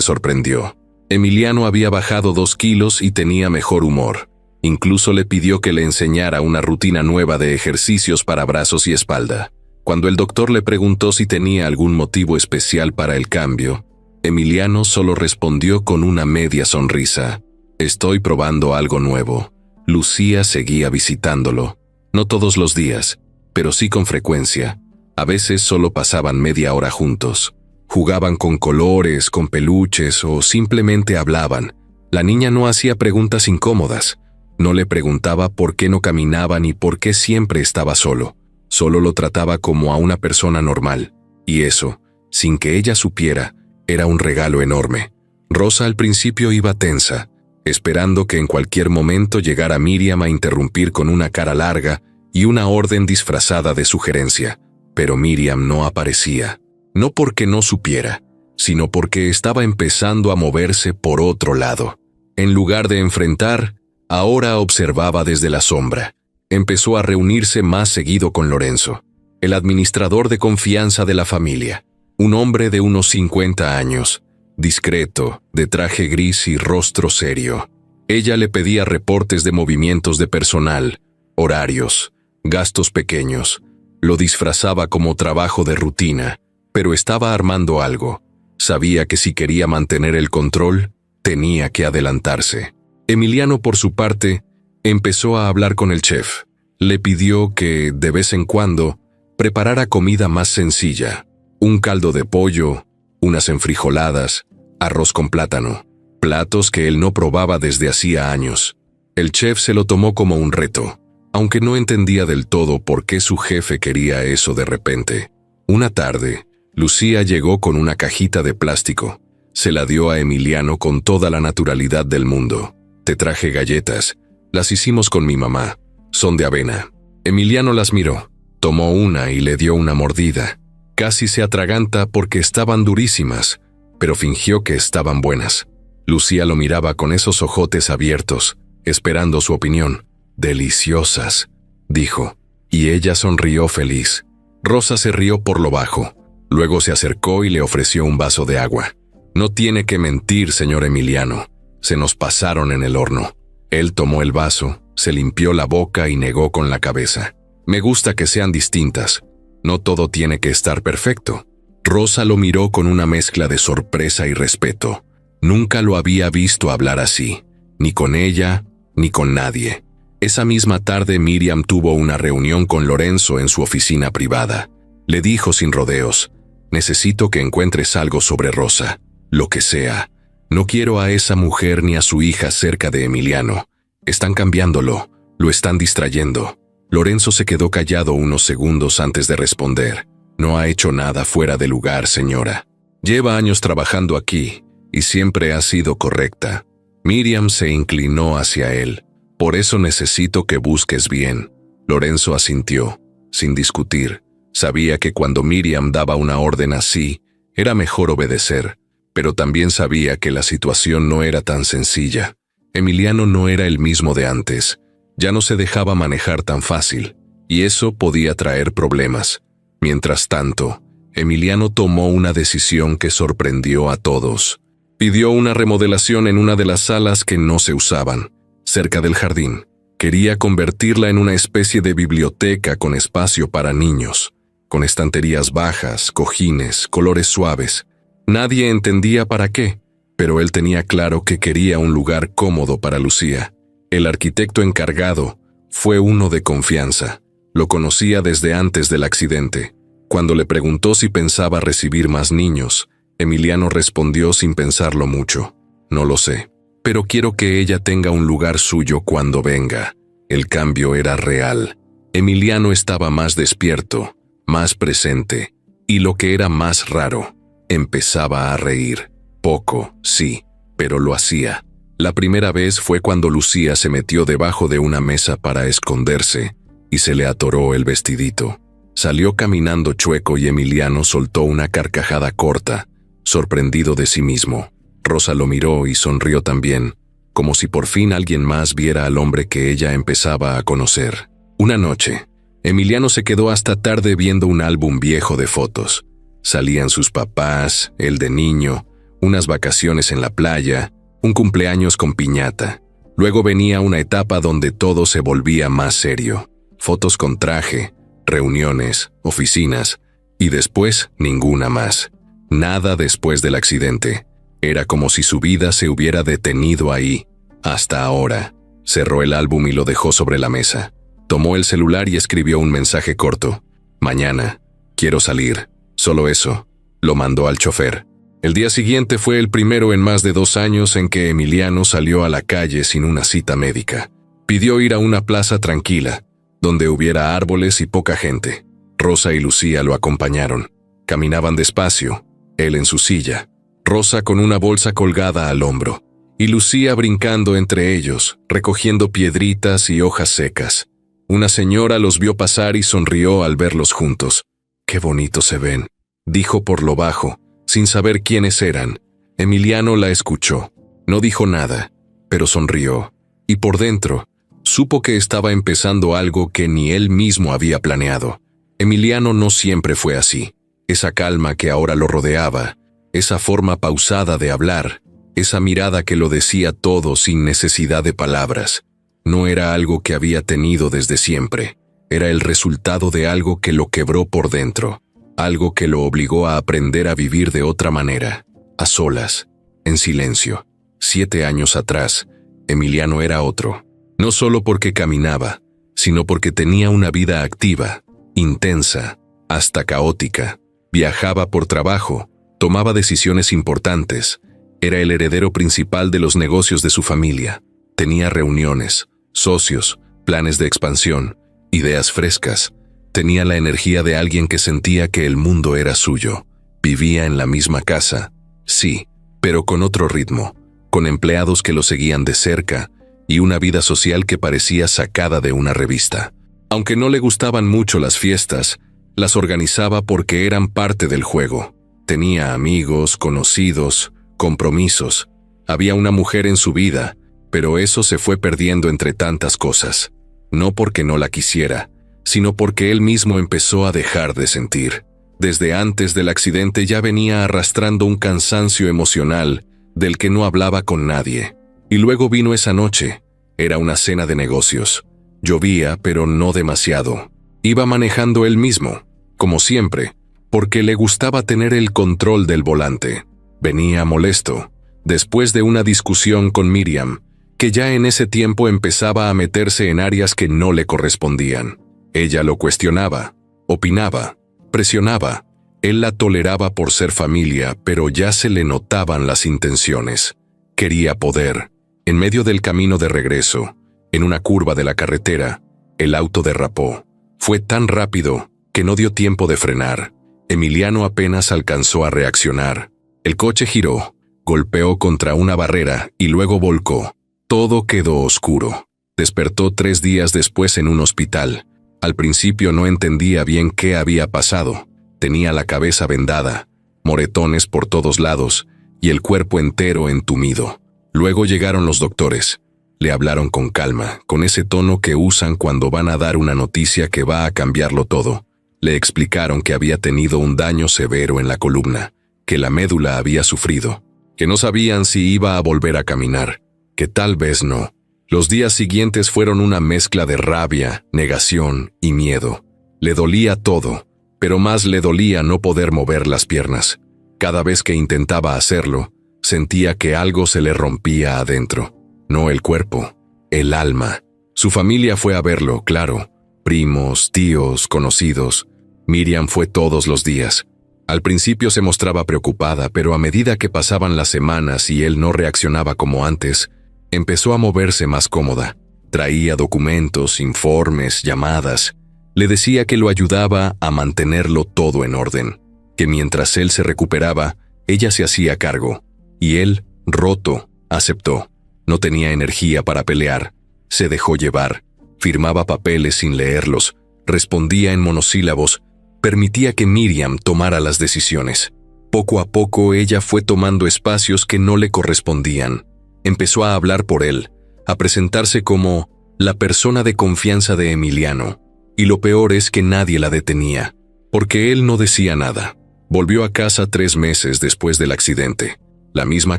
sorprendió. Emiliano había bajado 2 kilos y tenía mejor humor. Incluso le pidió que le enseñara una rutina nueva de ejercicios para brazos y espalda. Cuando el doctor le preguntó si tenía algún motivo especial para el cambio, Emiliano solo respondió con una media sonrisa. «Estoy probando algo nuevo». Lucía seguía visitándolo. No todos los días, pero sí con frecuencia. A veces solo pasaban media hora juntos. Jugaban con colores, con peluches o simplemente hablaban. La niña no hacía preguntas incómodas. No le preguntaba por qué no caminaba ni por qué siempre estaba solo. Solo lo trataba como a una persona normal. Y eso, sin que ella supiera, era un regalo enorme. Rosa al principio iba tensa, esperando que en cualquier momento llegara Miriam a interrumpir con una cara larga y una orden disfrazada de sugerencia. Pero Miriam no aparecía. No porque no supiera, sino porque estaba empezando a moverse por otro lado. En lugar de enfrentar, ahora observaba desde la sombra. Empezó a reunirse más seguido con Lorenzo, el administrador de confianza de la familia, un hombre de unos 50 años, discreto, de traje gris y rostro serio. Ella le pedía reportes de movimientos de personal, horarios, gastos pequeños. Lo disfrazaba como trabajo de rutina, pero estaba armando algo. Sabía que si quería mantener el control, tenía que adelantarse. Emiliano, por su parte, empezó a hablar con el chef. Le pidió que, de vez en cuando, preparara comida más sencilla. Un caldo de pollo, unas enfrijoladas, arroz con plátano. Platos que él no probaba desde hacía años. El chef se lo tomó como un reto, aunque no entendía del todo por qué su jefe quería eso de repente. Una tarde, Lucía llegó con una cajita de plástico. Se la dio a Emiliano con toda la naturalidad del mundo. «Te traje galletas. Las hicimos con mi mamá. Son de avena». Emiliano las miró, tomó una y le dio una mordida. Casi se atraganta porque estaban durísimas, pero fingió que estaban buenas. Lucía lo miraba con esos ojotes abiertos, esperando su opinión. «Deliciosas», dijo, y ella sonrió feliz. Rosa se rió por lo bajo. Luego se acercó y le ofreció un vaso de agua. «No tiene que mentir, señor Emiliano. Se nos pasaron en el horno». Él tomó el vaso, se limpió la boca y negó con la cabeza. «Me gusta que sean distintas. No todo tiene que estar perfecto». Rosa lo miró con una mezcla de sorpresa y respeto. Nunca lo había visto hablar así, ni con ella, ni con nadie. Esa misma tarde Miriam tuvo una reunión con Lorenzo en su oficina privada. Le dijo sin rodeos: «Necesito que encuentres algo sobre Rosa, lo que sea. No quiero a esa mujer ni a su hija cerca de Emiliano. Están cambiándolo, lo están distrayendo». Lorenzo se quedó callado unos segundos antes de responder. «No ha hecho nada fuera de lugar, señora. Lleva años trabajando aquí y siempre ha sido correcta». Miriam se inclinó hacia él. «Por eso necesito que busques bien». Lorenzo asintió, sin discutir. Sabía que cuando Miriam daba una orden así, era mejor obedecer, pero también sabía que la situación no era tan sencilla. Emiliano no era el mismo de antes. Ya no se dejaba manejar tan fácil, y eso podía traer problemas. Mientras tanto, Emiliano tomó una decisión que sorprendió a todos. Pidió una remodelación en una de las salas que no se usaban, cerca del jardín. Quería convertirla en una especie de biblioteca con espacio para niños, con estanterías bajas, cojines, colores suaves. Nadie entendía para qué, pero él tenía claro que quería un lugar cómodo para Lucía. El arquitecto encargado fue uno de confianza. Lo conocía desde antes del accidente. Cuando le preguntó si pensaba recibir más niños, Emiliano respondió sin pensarlo mucho: «No lo sé, pero quiero que ella tenga un lugar suyo cuando venga». El cambio era real. Emiliano estaba más despierto, más presente, y lo que era más raro, empezaba a reír. Poco, sí, pero lo hacía. La primera vez fue cuando Lucía se metió debajo de una mesa para esconderse y se le atoró el vestidito. Salió caminando chueco y Emiliano soltó una carcajada corta, sorprendido de sí mismo. Rosa lo miró y sonrió también, como si por fin alguien más viera al hombre que ella empezaba a conocer. Una noche, Emiliano se quedó hasta tarde viendo un álbum viejo de fotos. Salían sus papás, él de niño, unas vacaciones en la playa, un cumpleaños con piñata. Luego venía una etapa donde todo se volvía más serio. Fotos con traje, reuniones, oficinas, y después ninguna más. Nada después del accidente. Era como si su vida se hubiera detenido ahí, hasta ahora. Cerró el álbum y lo dejó sobre la mesa. Tomó el celular y escribió un mensaje corto. Mañana, quiero salir. Solo eso. Lo mandó al chofer. El día siguiente fue el primero en más de 2 años en que Emiliano salió a la calle sin una cita médica. Pidió ir a una plaza tranquila, donde hubiera árboles y poca gente. Rosa y Lucía lo acompañaron. Caminaban despacio, él en su silla, Rosa con una bolsa colgada al hombro, y Lucía brincando entre ellos, recogiendo piedritas y hojas secas. Una señora los vio pasar y sonrió al verlos juntos. «Qué bonitos se ven», dijo por lo bajo, sin saber quiénes eran. Emiliano la escuchó. No dijo nada, pero sonrió, y por dentro, supo que estaba empezando algo que ni él mismo había planeado. Emiliano no siempre fue así. Esa calma que ahora lo rodeaba, esa forma pausada de hablar, esa mirada que lo decía todo sin necesidad de palabras, no era algo que había tenido desde siempre. Era el resultado de algo que lo quebró por dentro, algo que lo obligó a aprender a vivir de otra manera, a solas, en silencio. 7 años atrás, Emiliano era otro, no solo porque caminaba, sino porque tenía una vida activa, intensa, hasta caótica. Viajaba por trabajo, tomaba decisiones importantes, era el heredero principal de los negocios de su familia. Tenía reuniones, socios, planes de expansión, ideas frescas. Tenía la energía de alguien que sentía que el mundo era suyo. Vivía en la misma casa, sí, pero con otro ritmo, con empleados que lo seguían de cerca y una vida social que parecía sacada de una revista. Aunque no le gustaban mucho las fiestas, las organizaba porque eran parte del juego. Tenía amigos, conocidos, compromisos. Había una mujer en su vida, pero eso se fue perdiendo entre tantas cosas. No porque no la quisiera, sino porque él mismo empezó a dejar de sentir. Desde antes del accidente ya venía arrastrando un cansancio emocional del que no hablaba con nadie. Y luego vino esa noche. Era una cena de negocios. Llovía, pero no demasiado. Iba manejando él mismo, como siempre, porque le gustaba tener el control del volante. Venía molesto, después de una discusión con Miriam, que ya en ese tiempo empezaba a meterse en áreas que no le correspondían. Ella lo cuestionaba, opinaba, presionaba. Él la toleraba por ser familia, pero ya se le notaban las intenciones. Quería poder. En medio del camino de regreso, en una curva de la carretera, el auto derrapó. Fue tan rápido que no dio tiempo de frenar. Emiliano apenas alcanzó a reaccionar. El coche giró, golpeó contra una barrera y luego volcó. Todo quedó oscuro. Despertó 3 días después en un hospital. Al principio no entendía bien qué había pasado. Tenía la cabeza vendada, moretones por todos lados y el cuerpo entero entumido. Luego llegaron los doctores. Le hablaron con calma, con ese tono que usan cuando van a dar una noticia que va a cambiarlo todo. Le explicaron que había tenido un daño severo en la columna, que la médula había sufrido, que no sabían si iba a volver a caminar, que tal vez no. Los días siguientes fueron una mezcla de rabia, negación y miedo. Le dolía todo, pero más le dolía no poder mover las piernas. Cada vez que intentaba hacerlo, sentía que algo se le rompía adentro. No el cuerpo, el alma. Su familia fue a verlo, claro. Primos, tíos, conocidos. Miriam fue todos los días. Al principio se mostraba preocupada, pero a medida que pasaban las semanas y él no reaccionaba como antes, empezó a moverse más cómoda. Traía documentos, informes, llamadas. Le decía que lo ayudaba a mantenerlo todo en orden, que mientras él se recuperaba, ella se hacía cargo. Y él, roto, aceptó. No tenía energía para pelear. Se dejó llevar. Firmaba papeles sin leerlos. Respondía en monosílabos. Permitía que Miriam tomara las decisiones. Poco a poco ella fue tomando espacios que no le correspondían. Empezó a hablar por él, a presentarse como la persona de confianza de Emiliano. Y lo peor es que nadie la detenía, porque él no decía nada. Volvió a casa 3 meses después del accidente. La misma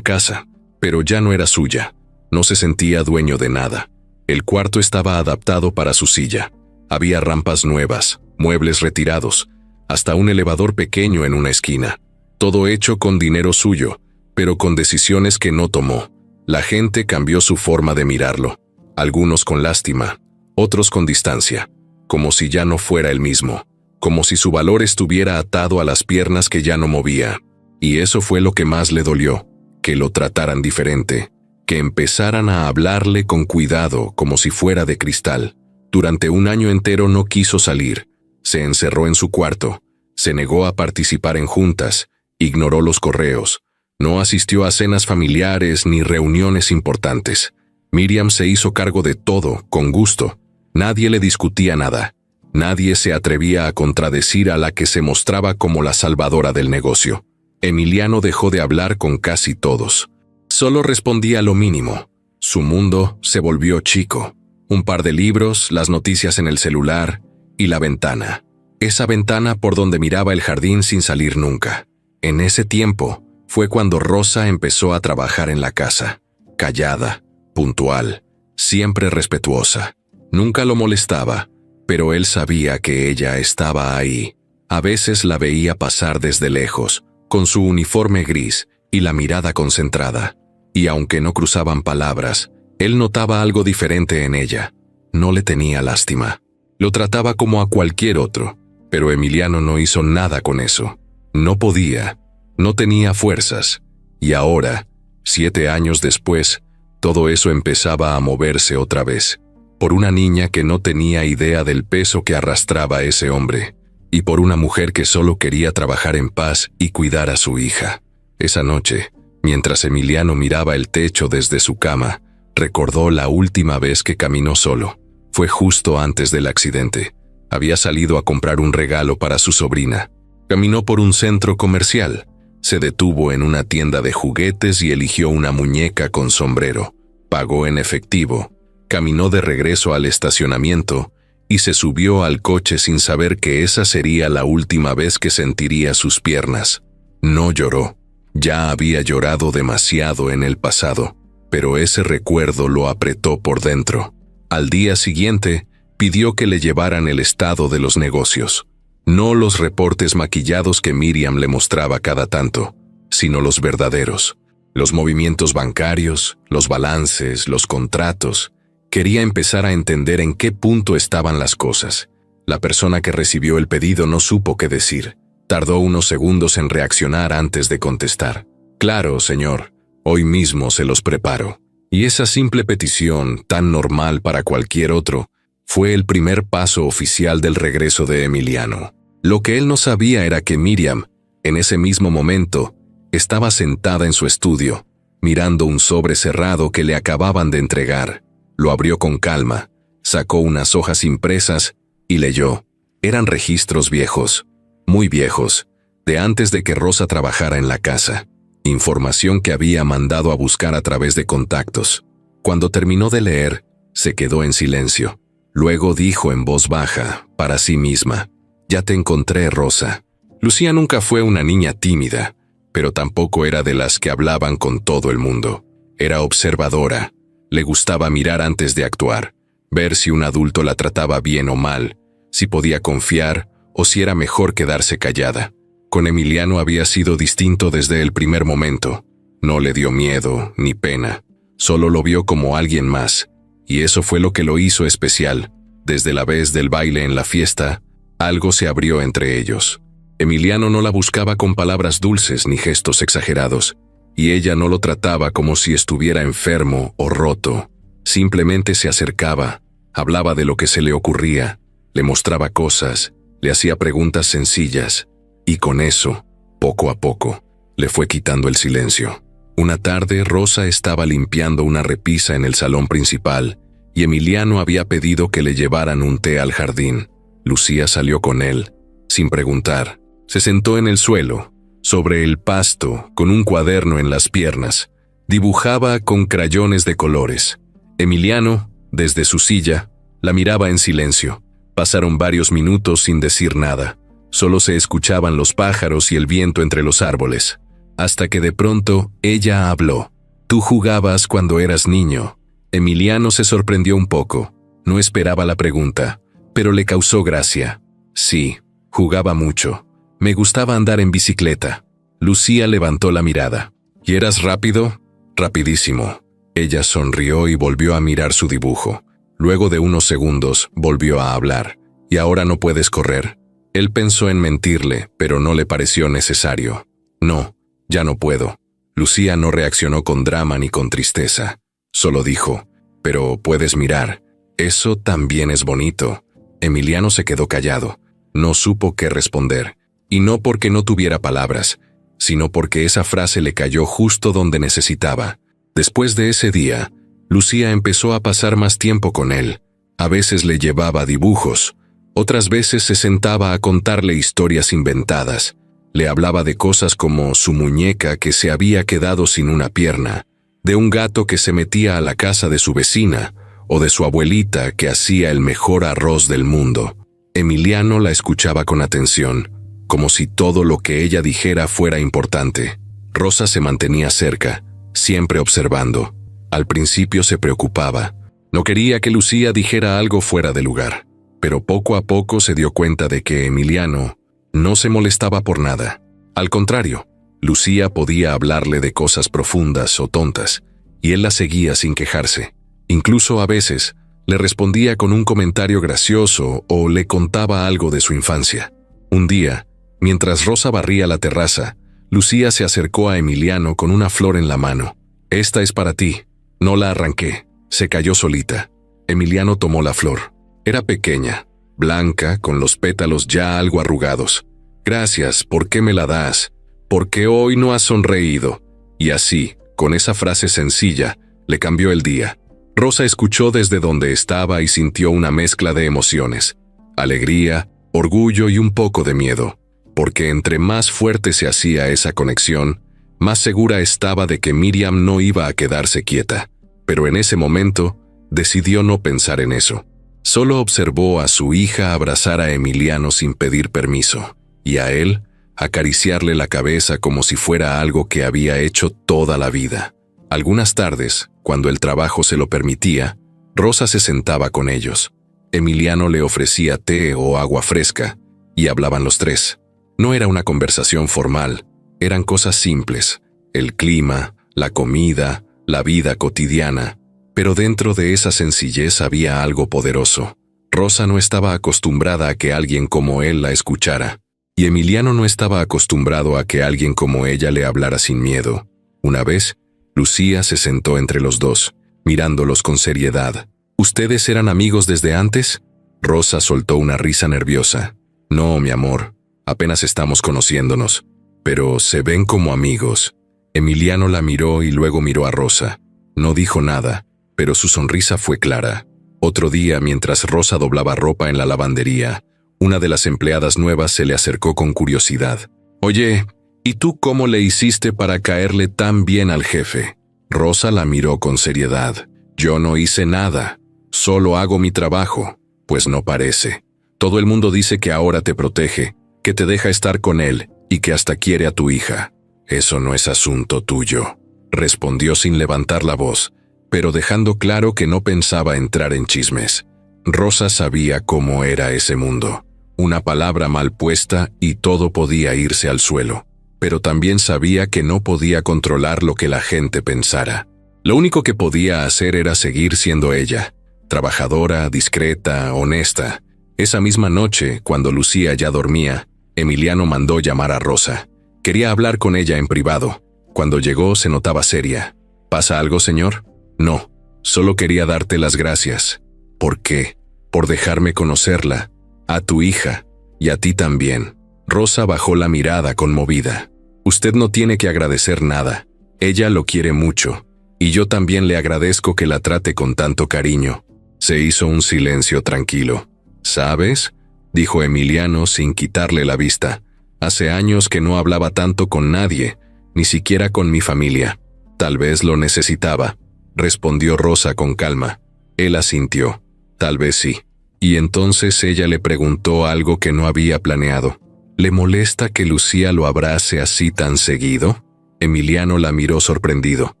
casa, pero ya no era suya. No se sentía dueño de nada. El cuarto estaba adaptado para su silla. Había rampas nuevas, muebles retirados, hasta un elevador pequeño en una esquina. Todo hecho con dinero suyo, pero con decisiones que no tomó. La gente cambió su forma de mirarlo. Algunos con lástima, otros con distancia, como si ya no fuera el mismo, como si su valor estuviera atado a las piernas que ya no movía. Y eso fue lo que más le dolió, que lo trataran diferente, que empezaran a hablarle con cuidado como si fuera de cristal. Durante un año entero no quiso salir, se encerró en su cuarto, se negó a participar en juntas, ignoró los correos, no asistió a cenas familiares ni reuniones importantes. Miriam se hizo cargo de todo, con gusto. Nadie le discutía nada. Nadie se atrevía a contradecir a la que se mostraba como la salvadora del negocio. Emiliano dejó de hablar con casi todos. Solo respondía lo mínimo. Su mundo se volvió chico. Un par de libros, las noticias en el celular y la ventana. Esa ventana por donde miraba el jardín sin salir nunca. En ese tiempo fue cuando Rosa empezó a trabajar en la casa. Callada, puntual, siempre respetuosa. Nunca lo molestaba, pero él sabía que ella estaba ahí. A veces la veía pasar desde lejos, con su uniforme gris y la mirada concentrada. Y aunque no cruzaban palabras, él notaba algo diferente en ella. No le tenía lástima. Lo trataba como a cualquier otro, pero Emiliano no hizo nada con eso. No podía, no tenía fuerzas. Y ahora, 7 años después, todo eso empezaba a moverse otra vez. Por una niña que no tenía idea del peso que arrastraba ese hombre, y por una mujer que solo quería trabajar en paz y cuidar a su hija. Esa noche, mientras Emiliano miraba el techo desde su cama, recordó la última vez que caminó solo. Fue justo antes del accidente. Había salido a comprar un regalo para su sobrina. Caminó por un centro comercial. Se detuvo en una tienda de juguetes y eligió una muñeca con sombrero. Pagó en efectivo. Caminó de regreso al estacionamiento y se subió al coche sin saber que esa sería la última vez que sentiría sus piernas. No lloró. Ya había llorado demasiado en el pasado, pero ese recuerdo lo apretó por dentro. Al día siguiente, pidió que le llevaran el estado de los negocios. No los reportes maquillados que Miriam le mostraba cada tanto, sino los verdaderos. Los movimientos bancarios, los balances, los contratos. Quería empezar a entender en qué punto estaban las cosas. La persona que recibió el pedido no supo qué decir. Tardó unos segundos en reaccionar antes de contestar. «Claro, señor, hoy mismo se los preparo». Y esa simple petición, tan normal para cualquier otro, fue el primer paso oficial del regreso de Emiliano. Lo que él no sabía era que Miriam, en ese mismo momento, estaba sentada en su estudio, mirando un sobre cerrado que le acababan de entregar. Lo abrió con calma, sacó unas hojas impresas y leyó. Eran registros viejos, muy viejos, de antes de que Rosa trabajara en la casa. Información que había mandado a buscar a través de contactos. Cuando terminó de leer, se quedó en silencio. Luego dijo en voz baja, para sí misma: «Ya te encontré, Rosa». Lucía nunca fue una niña tímida, pero tampoco era de las que hablaban con todo el mundo. Era observadora. Le gustaba mirar antes de actuar, ver si un adulto la trataba bien o mal, si podía confiar o si era mejor quedarse callada. Con Emiliano había sido distinto desde el primer momento. No le dio miedo ni pena, solo lo vio como alguien más, y eso fue lo que lo hizo especial. Desde la vez del baile en la fiesta, algo se abrió entre ellos. Emiliano no la buscaba con palabras dulces ni gestos exagerados, y ella no lo trataba como si estuviera enfermo o roto. Simplemente se acercaba, hablaba de lo que se le ocurría, le mostraba cosas, le hacía preguntas sencillas, y con eso, poco a poco, le fue quitando el silencio. Una tarde, Rosa estaba limpiando una repisa en el salón principal, y Emiliano había pedido que le llevaran un té al jardín. Lucía salió con él, sin preguntar. Se sentó en el suelo, sobre el pasto, con un cuaderno en las piernas. Dibujaba con crayones de colores. Emiliano, desde su silla, la miraba en silencio. Pasaron varios minutos sin decir nada. Solo se escuchaban los pájaros y el viento entre los árboles. Hasta que de pronto ella habló. «Tú jugabas cuando eras niño». Emiliano se sorprendió un poco. No esperaba la pregunta, pero le causó gracia. «Sí, jugaba mucho. Me gustaba andar en bicicleta». Lucía levantó la mirada. «¿Y eras rápido?» «Rapidísimo». Ella sonrió y volvió a mirar su dibujo. Luego de unos segundos, volvió a hablar. «¿Y ahora no puedes correr?» Él pensó en mentirle, pero no le pareció necesario. «No, ya no puedo». Lucía no reaccionó con drama ni con tristeza. Solo dijo, «Pero puedes mirar. Eso también es bonito». Emiliano se quedó callado. No supo qué responder. Y no porque no tuviera palabras, sino porque esa frase le cayó justo donde necesitaba. Después de ese día, Lucía empezó a pasar más tiempo con él. A veces le llevaba dibujos. Otras veces se sentaba a contarle historias inventadas. Le hablaba de cosas como su muñeca que se había quedado sin una pierna, de un gato que se metía a la casa de su vecina, o de su abuelita que hacía el mejor arroz del mundo. Emiliano la escuchaba con atención, como si todo lo que ella dijera fuera importante. Rosa se mantenía cerca, siempre observando. Al principio se preocupaba. No quería que Lucía dijera algo fuera de lugar. Pero poco a poco se dio cuenta de que Emiliano no se molestaba por nada. Al contrario, Lucía podía hablarle de cosas profundas o tontas, y él la seguía sin quejarse. Incluso a veces, le respondía con un comentario gracioso o le contaba algo de su infancia. Un día, mientras Rosa barría la terraza, Lucía se acercó a Emiliano con una flor en la mano. «Esta es para ti». No la arranqué, se cayó solita. Emiliano tomó la flor. Era pequeña, blanca, con los pétalos ya algo arrugados. «Gracias, ¿por qué me la das? ¿Por qué hoy no has sonreído?» Y así, con esa frase sencilla, le cambió el día. Rosa escuchó desde donde estaba y sintió una mezcla de emociones. Alegría, orgullo y un poco de miedo. Porque entre más fuerte se hacía esa conexión, más segura estaba de que Miriam no iba a quedarse quieta. Pero en ese momento, decidió no pensar en eso. Solo observó a su hija abrazar a Emiliano sin pedir permiso, y a él acariciarle la cabeza como si fuera algo que había hecho toda la vida. Algunas tardes, cuando el trabajo se lo permitía, Rosa se sentaba con ellos. Emiliano le ofrecía té o agua fresca, y hablaban los tres. No era una conversación formal, eran cosas simples, el clima, la comida, la vida cotidiana. Pero dentro de esa sencillez había algo poderoso. Rosa no estaba acostumbrada a que alguien como él la escuchara, y Emiliano no estaba acostumbrado a que alguien como ella le hablara sin miedo. Una vez, Lucía se sentó entre los dos, mirándolos con seriedad. «¿Ustedes eran amigos desde antes?» Rosa soltó una risa nerviosa. «No, mi amor, apenas estamos conociéndonos, pero se ven como amigos». Emiliano la miró y luego miró a Rosa. No dijo nada, pero su sonrisa fue clara. Otro día, mientras Rosa doblaba ropa en la lavandería, una de las empleadas nuevas se le acercó con curiosidad. «Oye, ¿y tú cómo le hiciste para caerle tan bien al jefe?» Rosa la miró con seriedad. «Yo no hice nada, solo hago mi trabajo». «Pues no parece. Todo el mundo dice que ahora te protege, que te deja estar con él y que hasta quiere a tu hija». «Eso no es asunto tuyo», respondió sin levantar la voz, pero dejando claro que no pensaba entrar en chismes. Rosa sabía cómo era ese mundo. Una palabra mal puesta y todo podía irse al suelo. Pero también sabía que no podía controlar lo que la gente pensara. Lo único que podía hacer era seguir siendo ella, trabajadora, discreta, honesta. Esa misma noche, cuando Lucía ya dormía, Emiliano mandó llamar a Rosa. Quería hablar con ella en privado. Cuando llegó se notaba seria. «¿Pasa algo, señor?» «No, solo quería darte las gracias». «¿Por qué?» «Por dejarme conocerla, a tu hija, y a ti también». Rosa bajó la mirada conmovida. «Usted no tiene que agradecer nada. Ella lo quiere mucho, y yo también le agradezco que la trate con tanto cariño». Se hizo un silencio tranquilo. «¿Sabes?», dijo Emiliano sin quitarle la vista. «Hace años que no hablaba tanto con nadie, ni siquiera con mi familia. Tal vez lo necesitaba», respondió Rosa con calma. Él asintió. «Tal vez sí. Y entonces ella le preguntó algo que no había planeado. ¿Le molesta que Lucía lo abrace así tan seguido? Emiliano la miró sorprendido.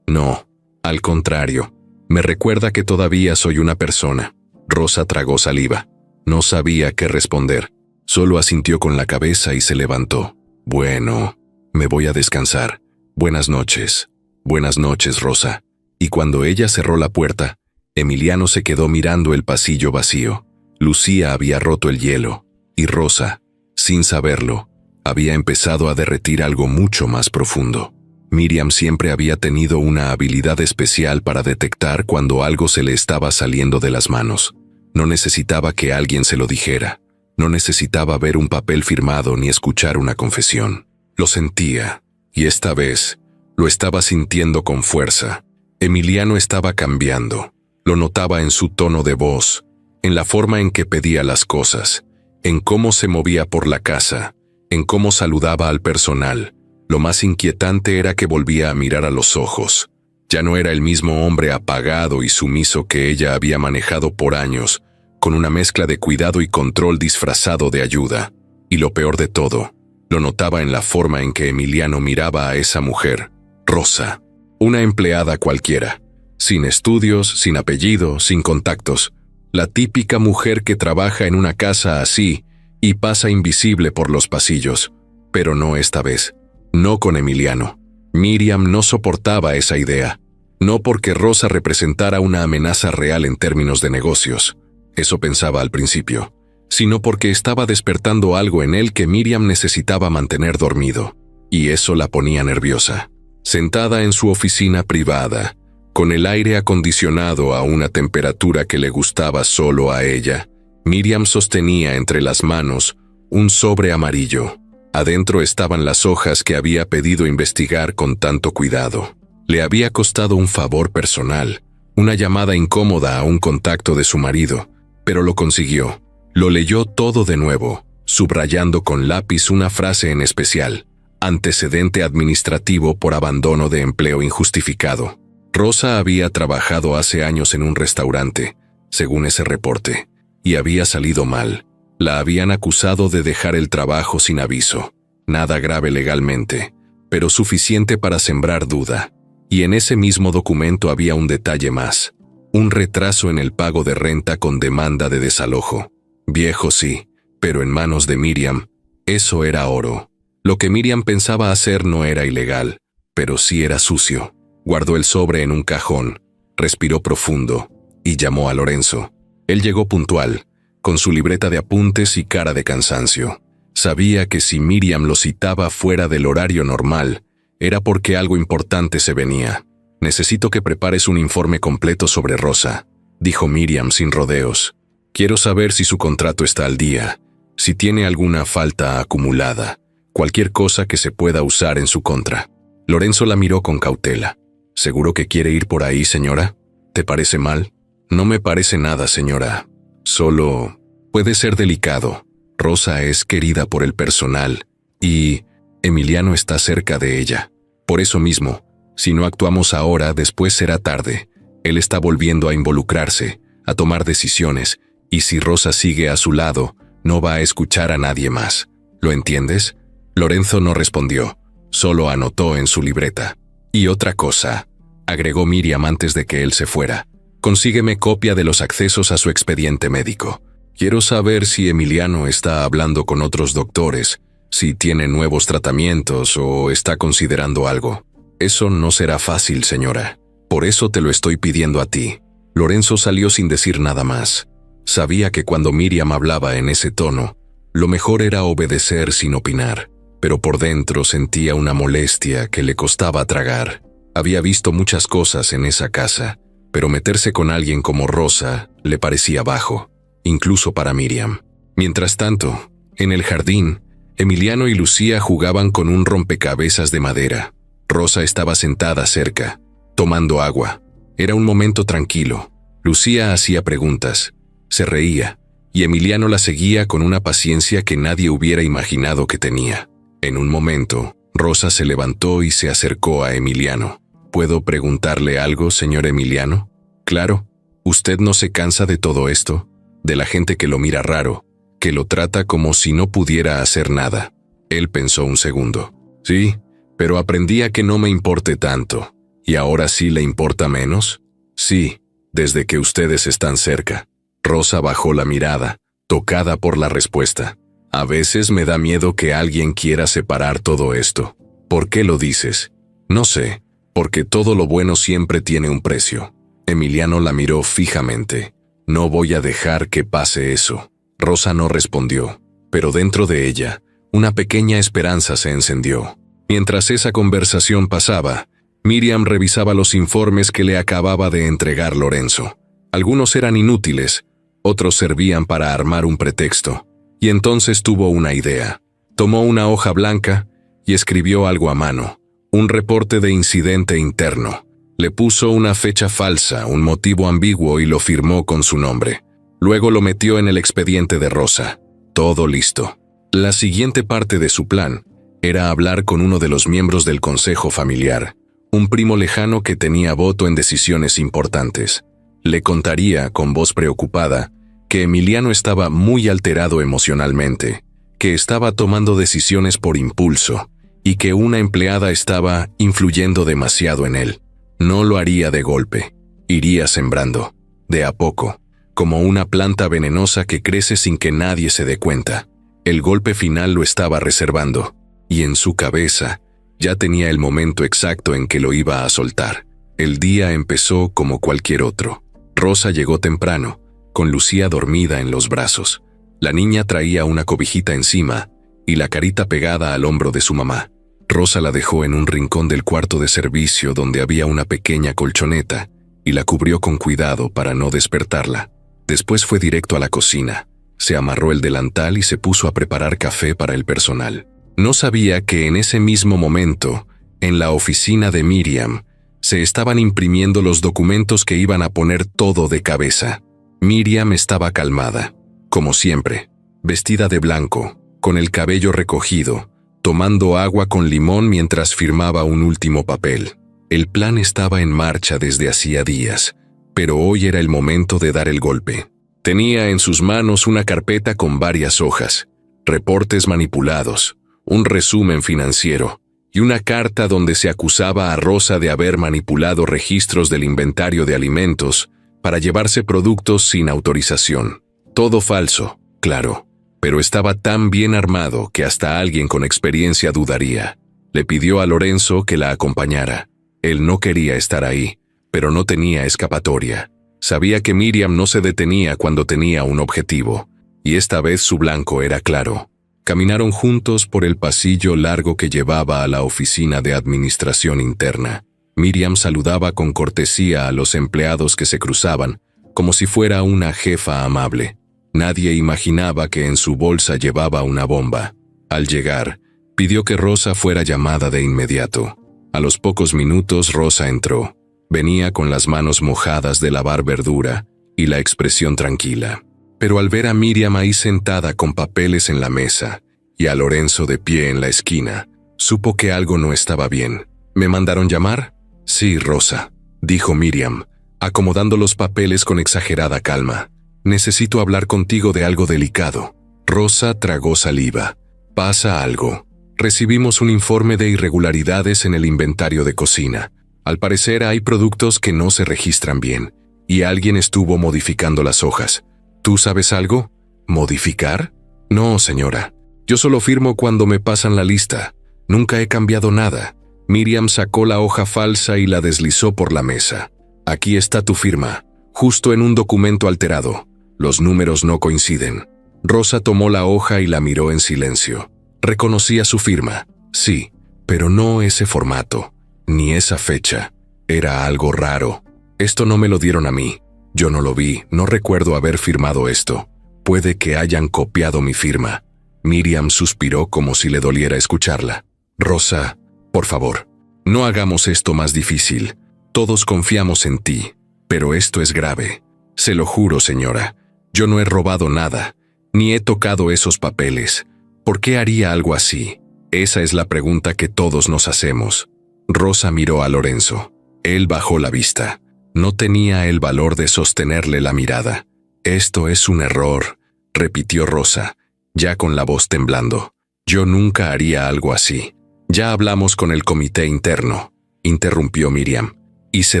No, al contrario, me recuerda que todavía soy una persona. Rosa tragó saliva. No sabía qué responder. Solo asintió con la cabeza y se levantó. Bueno, me voy a descansar. Buenas noches. Buenas noches, Rosa. Y cuando ella cerró la puerta, Emiliano se quedó mirando el pasillo vacío. Lucía había roto el hielo, y Rosa, sin saberlo, había empezado a derretir algo mucho más profundo. Miriam siempre había tenido una habilidad especial para detectar cuando algo se le estaba saliendo de las manos. No necesitaba que alguien se lo dijera. No necesitaba ver un papel firmado ni escuchar una confesión. Lo sentía, y esta vez lo estaba sintiendo con fuerza. Emiliano estaba cambiando. Lo notaba en su tono de voz, en la forma en que pedía las cosas, en cómo se movía por la casa, en cómo saludaba al personal. Lo más inquietante era que volvía a mirar a los ojos. Ya no era el mismo hombre apagado y sumiso que ella había manejado por años, con una mezcla de cuidado y control disfrazado de ayuda. Y lo peor de todo, lo notaba en la forma en que Emiliano miraba a esa mujer, Rosa, una empleada cualquiera, sin estudios, sin apellido, sin contactos. La típica mujer que trabaja en una casa así y pasa invisible por los pasillos. Pero no esta vez. No con Emiliano. Miriam no soportaba esa idea. No porque Rosa representara una amenaza real en términos de negocios. Eso pensaba al principio. Sino porque estaba despertando algo en él que Miriam necesitaba mantener dormido. Y eso la ponía nerviosa. Sentada en su oficina privada, con el aire acondicionado a una temperatura que le gustaba solo a ella, Miriam sostenía entre las manos un sobre amarillo. Adentro estaban las hojas que había pedido investigar con tanto cuidado. Le había costado un favor personal, una llamada incómoda a un contacto de su marido, pero lo consiguió. Lo leyó todo de nuevo, subrayando con lápiz una frase en especial: antecedente administrativo por abandono de empleo injustificado. Rosa había trabajado hace años en un restaurante, según ese reporte, y había salido mal. La habían acusado de dejar el trabajo sin aviso. Nada grave legalmente, pero suficiente para sembrar duda. Y en ese mismo documento había un detalle más: un retraso en el pago de renta con demanda de desalojo. Viejo sí, pero en manos de Miriam, eso era oro. Lo que Miriam pensaba hacer no era ilegal, pero sí era sucio. Guardó el sobre en un cajón, respiró profundo y llamó a Lorenzo. Él llegó puntual, con su libreta de apuntes y cara de cansancio. Sabía que si Miriam lo citaba fuera del horario normal, era porque algo importante se venía. «Necesito que prepares un informe completo sobre Rosa», dijo Miriam sin rodeos. «Quiero saber si su contrato está al día, si tiene alguna falta acumulada, cualquier cosa que se pueda usar en su contra». Lorenzo la miró con cautela. «¿Seguro que quiere ir por ahí, señora? ¿Te parece mal?» «No me parece nada, señora. Solo puede ser delicado. Rosa es querida por el personal y Emiliano está cerca de ella. Por eso mismo, si no actuamos ahora, después será tarde. Él está volviendo a involucrarse, a tomar decisiones, y si Rosa sigue a su lado, no va a escuchar a nadie más. ¿Lo entiendes?» Lorenzo no respondió, solo anotó en su libreta. «Y otra cosa», agregó Miriam antes de que él se fuera, «consígueme copia de los accesos a su expediente médico. Quiero saber si Emiliano está hablando con otros doctores, si tiene nuevos tratamientos o está considerando algo. Eso no será fácil, señora. Por eso te lo estoy pidiendo a ti». Lorenzo salió sin decir nada más. Sabía que cuando Miriam hablaba en ese tono, lo mejor era obedecer sin opinar, pero por dentro sentía una molestia que le costaba tragar. Había visto muchas cosas en esa casa, pero meterse con alguien como Rosa le parecía bajo, incluso para Miriam. Mientras tanto, en el jardín, Emiliano y Lucía jugaban con un rompecabezas de madera. Rosa estaba sentada cerca, tomando agua. Era un momento tranquilo. Lucía hacía preguntas, se reía, y Emiliano la seguía con una paciencia que nadie hubiera imaginado que tenía. En un momento, Rosa se levantó y se acercó a Emiliano. «¿Puedo preguntarle algo, señor Emiliano?» «Claro. ¿Usted no se cansa de todo esto?» de la gente que lo mira raro, que lo trata como si no pudiera hacer nada. Él pensó un segundo. Sí, pero aprendí a que no me importe tanto. ¿Y ahora sí le importa menos? Sí, desde que ustedes están cerca. Rosa bajó la mirada, tocada por la respuesta. A veces me da miedo que alguien quiera separar todo esto. ¿Por qué lo dices? No sé, porque todo lo bueno siempre tiene un precio. Emiliano la miró fijamente. No voy a dejar que pase eso. Rosa no respondió, pero dentro de ella, una pequeña esperanza se encendió. Mientras esa conversación pasaba, Miriam revisaba los informes que le acababa de entregar Lorenzo. Algunos eran inútiles, otros servían para armar un pretexto. Y entonces tuvo una idea. Tomó una hoja blanca y escribió algo a mano, un reporte de incidente interno. Le puso una fecha falsa, un motivo ambiguo y lo firmó con su nombre. Luego lo metió en el expediente de Rosa. Todo listo. La siguiente parte de su plan era hablar con uno de los miembros del consejo familiar, un primo lejano que tenía voto en decisiones importantes. Le contaría, con voz preocupada, que Emiliano estaba muy alterado emocionalmente, que estaba tomando decisiones por impulso y que una empleada estaba influyendo demasiado en él. No lo haría de golpe, iría sembrando, de a poco, como una planta venenosa que crece sin que nadie se dé cuenta. El golpe final lo estaba reservando, y en su cabeza ya tenía el momento exacto en que lo iba a soltar. El día empezó como cualquier otro. Rosa llegó temprano, con Lucía dormida en los brazos. La niña traía una cobijita encima y la carita pegada al hombro de su mamá. Rosa la dejó en un rincón del cuarto de servicio donde había una pequeña colchoneta y la cubrió con cuidado para no despertarla. Después fue directo a la cocina, se amarró el delantal y se puso a preparar café para el personal. No sabía que en ese mismo momento, en la oficina de Miriam, se estaban imprimiendo los documentos que iban a poner todo de cabeza. Miriam estaba calmada, como siempre, vestida de blanco, con el cabello recogido, tomando agua con limón mientras firmaba un último papel. El plan estaba en marcha desde hacía días, pero hoy era el momento de dar el golpe. Tenía en sus manos una carpeta con varias hojas, reportes manipulados, un resumen financiero y una carta donde se acusaba a Rosa de haber manipulado registros del inventario de alimentos para llevarse productos sin autorización. Todo falso, claro, pero estaba tan bien armado que hasta alguien con experiencia dudaría. Le pidió a Lorenzo que la acompañara. Él no quería estar ahí, pero no tenía escapatoria. Sabía que Miriam no se detenía cuando tenía un objetivo, y esta vez su blanco era claro. Caminaron juntos por el pasillo largo que llevaba a la oficina de administración interna. Miriam saludaba con cortesía a los empleados que se cruzaban, como si fuera una jefa amable. Nadie imaginaba que en su bolsa llevaba una bomba. Al llegar, pidió que Rosa fuera llamada de inmediato. A los pocos minutos Rosa entró. Venía con las manos mojadas de lavar verdura y la expresión tranquila. Pero al ver a Miriam ahí sentada con papeles en la mesa y a Lorenzo de pie en la esquina, supo que algo no estaba bien. ¿Me mandaron llamar? Sí, Rosa, dijo Miriam, acomodando los papeles con exagerada calma. Necesito hablar contigo de algo delicado. Rosa tragó saliva. Pasa algo. Recibimos un informe de irregularidades en el inventario de cocina. Al parecer hay productos que no se registran bien, y alguien estuvo modificando las hojas. ¿Tú sabes algo? ¿Modificar? No, señora. Yo solo firmo cuando me pasan la lista. Nunca he cambiado nada. Miriam sacó la hoja falsa y la deslizó por la mesa. Aquí está tu firma, justo en un documento alterado. Los números no coinciden. Rosa tomó la hoja y la miró en silencio. Reconocía su firma, sí, pero no ese formato, ni esa fecha. Era algo raro. Esto no me lo dieron a mí. Yo no lo vi, no recuerdo haber firmado esto. Puede que hayan copiado mi firma. Miriam suspiró como si le doliera escucharla. Rosa, por favor, no hagamos esto más difícil. Todos confiamos en ti, pero esto es grave. Se lo juro, señora. Yo no he robado nada, ni he tocado esos papeles. ¿Por qué haría algo así? Esa es la pregunta que todos nos hacemos. Rosa miró a Lorenzo. Él bajó la vista. No tenía el valor de sostenerle la mirada. Esto es un error, repitió Rosa, ya con la voz temblando. Yo nunca haría algo así. Ya hablamos con el comité interno, interrumpió Miriam, y se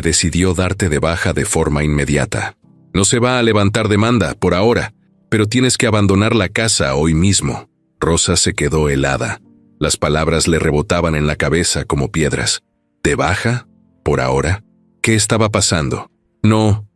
decidió darte de baja de forma inmediata. No se va a levantar demanda por ahora, pero tienes que abandonar la casa hoy mismo. Rosa se quedó helada. Las palabras le rebotaban en la cabeza como piedras. ¿De baja? ¿Por ahora? ¿Qué estaba pasando? No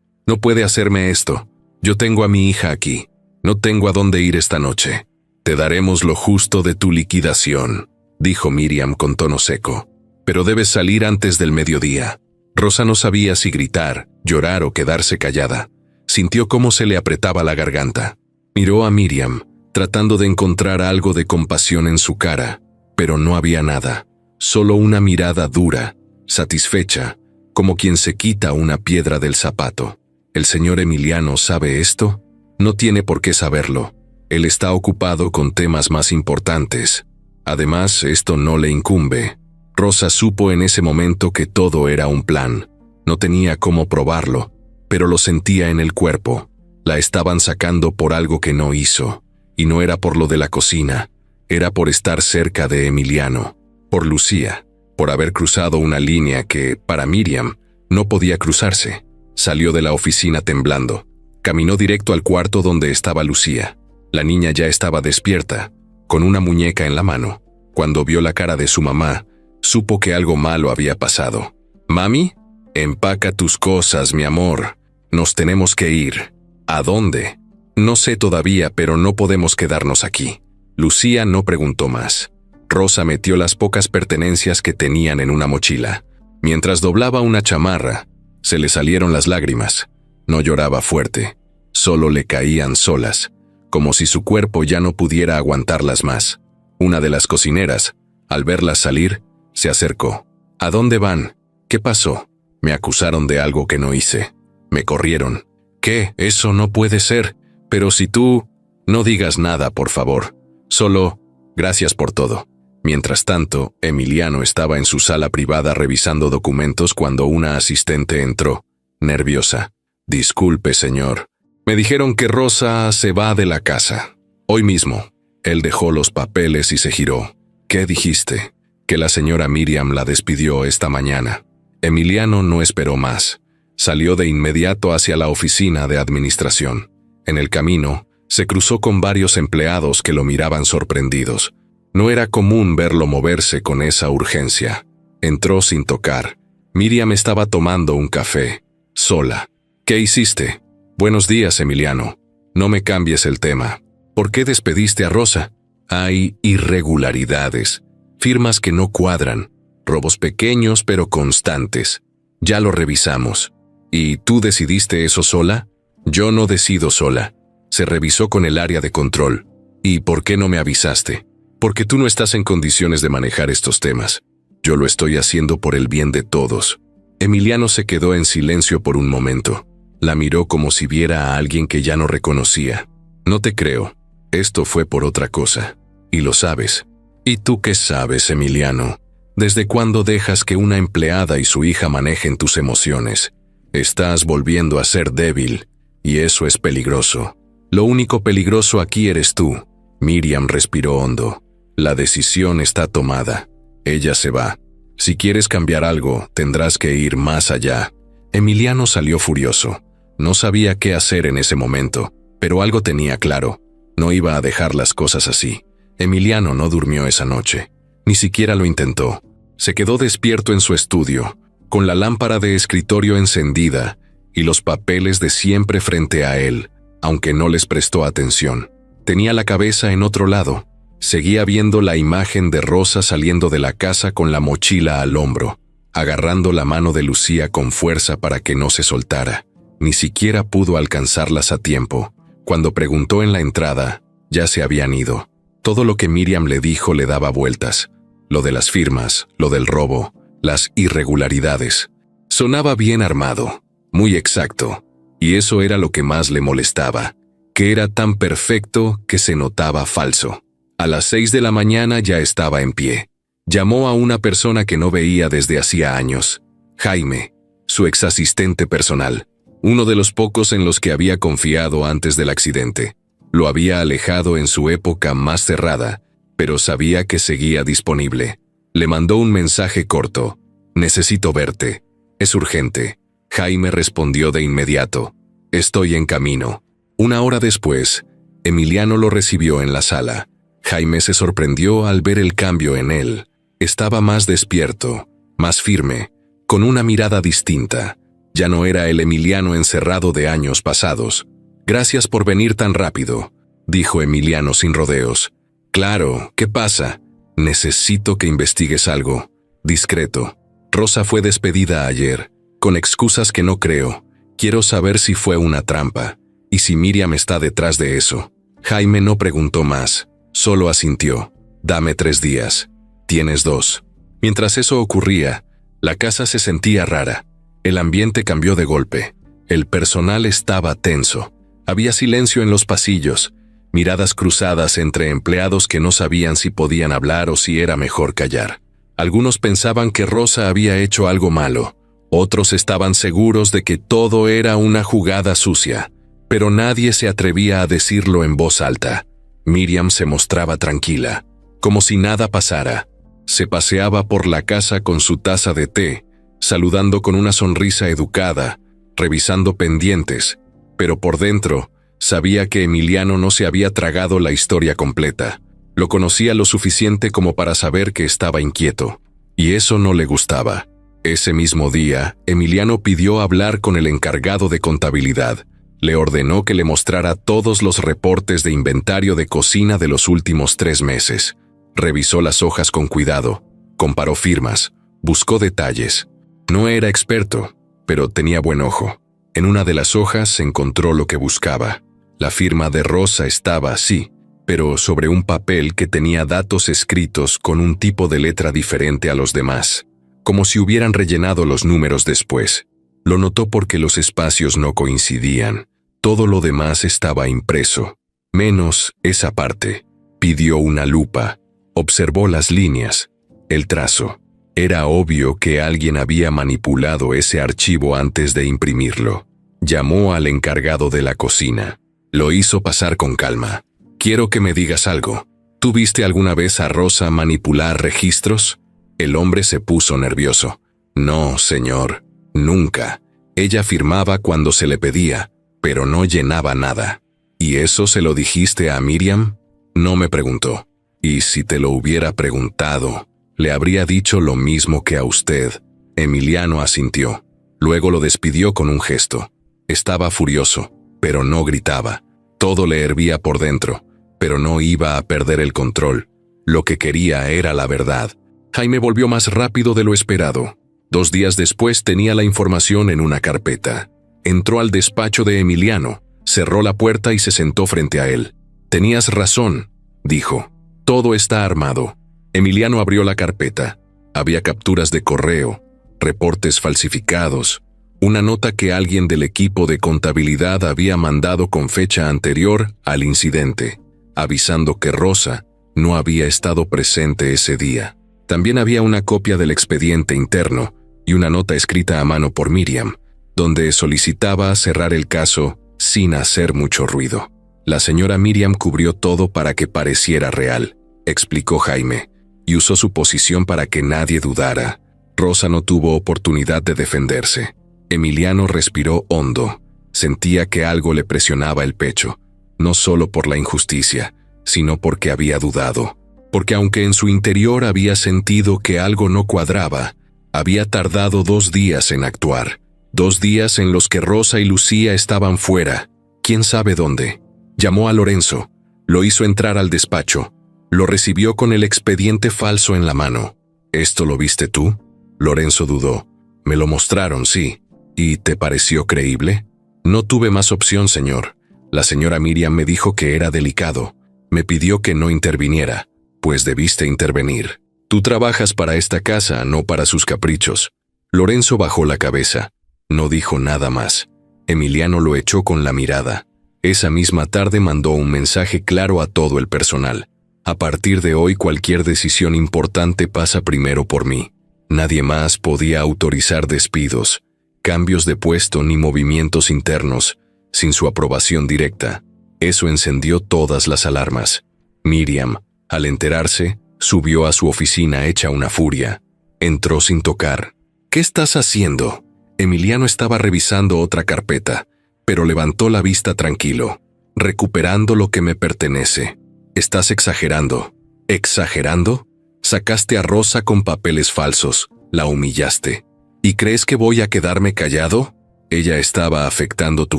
puede hacerme esto. Yo tengo a mi hija aquí. No tengo a dónde ir esta noche. Te daremos lo justo de tu liquidación, dijo Miriam con tono seco. Pero debes salir antes del mediodía. Rosa no sabía si gritar, llorar o quedarse callada. Sintió cómo se le apretaba la garganta. Miró a Miriam, tratando de encontrar algo de compasión en su cara, pero no había nada. Solo una mirada dura, satisfecha, como quien se quita una piedra del zapato. ¿El señor Emiliano sabe esto? No tiene por qué saberlo. Él está ocupado con temas más importantes. Además, esto no le incumbe. Rosa supo en ese momento que todo era un plan. No tenía cómo probarlo, pero lo sentía en el cuerpo. La estaban sacando por algo que no hizo. Y no era por lo de la cocina. Era por estar cerca de Emiliano. Por Lucía. Por haber cruzado una línea que, para Miriam, no podía cruzarse. Salió de la oficina temblando. Caminó directo al cuarto donde estaba Lucía. La niña ya estaba despierta, con una muñeca en la mano. Cuando vio la cara de su mamá, supo que algo malo había pasado. «Mami, empaca tus cosas, mi amor. Nos tenemos que ir». «¿A dónde?» «No sé todavía, pero no podemos quedarnos aquí». Lucía no preguntó más. Rosa metió las pocas pertenencias que tenían en una mochila. Mientras doblaba una chamarra, se le salieron las lágrimas. No lloraba fuerte, solo le caían solas, como si su cuerpo ya no pudiera aguantarlas más. Una de las cocineras, al verlas salir, se acercó. «¿A dónde van? ¿Qué pasó?» «Me acusaron de algo que no hice. Me corrieron». «¿Qué? Eso no puede ser. Pero si tú...» «No digas nada, por favor. Solo, gracias por todo». Mientras tanto, Emiliano estaba en su sala privada revisando documentos cuando una asistente entró, nerviosa. «Disculpe, señor. Me dijeron que Rosa se va de la casa. Hoy mismo». Él dejó los papeles y se giró. «¿Qué dijiste?» «Que la señora Miriam la despidió esta mañana». Emiliano no esperó más. Salió de inmediato hacia la oficina de administración. En el camino, se cruzó con varios empleados que lo miraban sorprendidos. No era común verlo moverse con esa urgencia. Entró sin tocar. Miriam estaba tomando un café, sola. «¿Qué hiciste?» «Buenos días, Emiliano. No me cambies el tema. ¿Por qué despediste a Rosa?» «Hay irregularidades, firmas que no cuadran, robos pequeños pero constantes. Ya lo revisamos». «¿Y tú decidiste eso sola?» «Yo no decido sola. Se revisó con el área de control». «¿Y por qué no me avisaste?» «Porque tú no estás en condiciones de manejar estos temas. Yo lo estoy haciendo por el bien de todos». Emiliano se quedó en silencio por un momento. La miró como si viera a alguien que ya no reconocía. «No te creo. Esto fue por otra cosa. Y lo sabes». «¿Y tú qué sabes, Emiliano? ¿Desde cuándo dejas que una empleada y su hija manejen tus emociones? Estás volviendo a ser débil, y eso es peligroso. Lo único peligroso aquí eres tú». Miriam respiró hondo. «La decisión está tomada. Ella se va. Si quieres cambiar algo, tendrás que ir más allá». Emiliano salió furioso. No sabía qué hacer en ese momento, pero algo tenía claro. No iba a dejar las cosas así. Emiliano no durmió esa noche. Ni siquiera lo intentó. Se quedó despierto en su estudio, con la lámpara de escritorio encendida y los papeles de siempre frente a él, aunque no les prestó atención. Tenía la cabeza en otro lado. Seguía viendo la imagen de Rosa saliendo de la casa con la mochila al hombro, agarrando la mano de Lucía con fuerza para que no se soltara. Ni siquiera pudo alcanzarlas a tiempo. Cuando preguntó en la entrada, ya se habían ido. Todo lo que Miriam le dijo le daba vueltas. Lo de las firmas, lo del robo, las irregularidades. Sonaba bien armado, muy exacto, y eso era lo que más le molestaba, que era tan perfecto que se notaba falso. A las 6 de la mañana ya estaba en pie. Llamó a una persona que no veía desde hacía años, Jaime, su exasistente personal. uno de los pocos en los que había confiado antes del accidente. Lo había alejado en su época más cerrada, pero sabía que seguía disponible. Le mandó un mensaje corto: «Necesito verte. Es urgente». Jaime respondió de inmediato: «Estoy en camino». Una hora después, Emiliano lo recibió en la sala. Jaime se sorprendió al ver el cambio en él. Estaba más despierto, más firme, con una mirada distinta. Ya no era el Emiliano encerrado de años pasados. «Gracias por venir tan rápido», dijo Emiliano sin rodeos. «Claro, ¿qué pasa?» «Necesito que investigues algo. Discreto. Rosa fue despedida ayer, con excusas que no creo. Quiero saber si fue una trampa, y si Miriam está detrás de eso». Jaime no preguntó más, solo asintió. «Dame 3 días. Tienes 2». Mientras eso ocurría, la casa se sentía rara. El ambiente cambió de golpe. El personal estaba tenso. Había silencio en los pasillos, miradas cruzadas entre empleados que no sabían si podían hablar o si era mejor callar. Algunos pensaban que Rosa había hecho algo malo. Otros estaban seguros de que todo era una jugada sucia, pero nadie se atrevía a decirlo en voz alta. Miriam se mostraba tranquila, como si nada pasara. Se paseaba por la casa con su taza de té, saludando con una sonrisa educada, revisando pendientes, pero por dentro sabía que Emiliano no se había tragado la historia completa. Lo conocía lo suficiente como para saber que estaba inquieto, y eso no le gustaba. Ese mismo día, Emiliano pidió hablar con el encargado de contabilidad. Le ordenó que le mostrara todos los reportes de inventario de cocina de los últimos 3 meses. Revisó las hojas con cuidado, comparó firmas, buscó detalles. No era experto, pero tenía buen ojo. En una de las hojas encontró lo que buscaba. La firma de Rosa estaba así, pero sobre un papel que tenía datos escritos con un tipo de letra diferente a los demás, como si hubieran rellenado los números después. Lo notó porque los espacios no coincidían. Todo lo demás estaba impreso, menos esa parte. Pidió una lupa, observó las líneas, el trazo. Era obvio que alguien había manipulado ese archivo antes de imprimirlo. Llamó al encargado de la cocina. Lo hizo pasar con calma. «Quiero que me digas algo. ¿Tú viste alguna vez a Rosa manipular registros?» El hombre se puso nervioso. «No, señor, nunca. Ella firmaba cuando se le pedía, pero no llenaba nada». «¿Y eso se lo dijiste a Miriam?» «No me preguntó. Y si te lo hubiera preguntado, le habría dicho lo mismo que a usted». Emiliano asintió. Luego lo despidió con un gesto. Estaba furioso, pero no gritaba. Todo le hervía por dentro, pero no iba a perder el control. Lo que quería era la verdad. Jaime volvió más rápido de lo esperado. 2 días después tenía la información en una carpeta. Entró al despacho de Emiliano, cerró la puerta y se sentó frente a él. «Tenías razón», dijo. «Todo está armado». Emiliano abrió la carpeta. Había capturas de correo, reportes falsificados, una nota que alguien del equipo de contabilidad había mandado con fecha anterior al incidente, avisando que Rosa no había estado presente ese día. También había una copia del expediente interno y una nota escrita a mano por Miriam, donde solicitaba cerrar el caso sin hacer mucho ruido. «La señora Miriam cubrió todo para que pareciera real», explicó Jaime, y usó su posición para que nadie dudara. Rosa no tuvo oportunidad de defenderse. Emiliano respiró hondo. Sentía que algo le presionaba el pecho, no solo por la injusticia, sino porque había dudado. Porque aunque en su interior había sentido que algo no cuadraba, había tardado 2 días en actuar. 2 días en los que Rosa y Lucía estaban fuera, quién sabe dónde. Llamó a Lorenzo, lo hizo entrar al despacho, lo recibió con el expediente falso en la mano. «¿Esto lo viste tú?» Lorenzo dudó. «Me lo mostraron, sí. ¿Y te pareció creíble?» «No tuve más opción, señor. La señora Miriam me dijo que era delicado. Me pidió que no interviniera. Pues debiste intervenir. Tú trabajas para esta casa, no para sus caprichos». Lorenzo bajó la cabeza. No dijo nada más. Emiliano lo echó con la mirada. Esa misma tarde mandó un mensaje claro a todo el personal. «A partir de hoy cualquier decisión importante pasa primero por mí». Nadie más podía autorizar despidos. cambios de puesto ni movimientos internos, sin su aprobación directa. Eso encendió todas las alarmas. Miriam, al enterarse, subió a su oficina hecha una furia. Entró sin tocar. «¿Qué estás haciendo?» Emiliano estaba revisando otra carpeta, pero levantó la vista tranquilo. «Recuperando lo que me pertenece. Estás exagerando». «¿Exagerando? Sacaste a Rosa con papeles falsos, la humillaste. ¿Y crees que voy a quedarme callado? Ella estaba afectando tu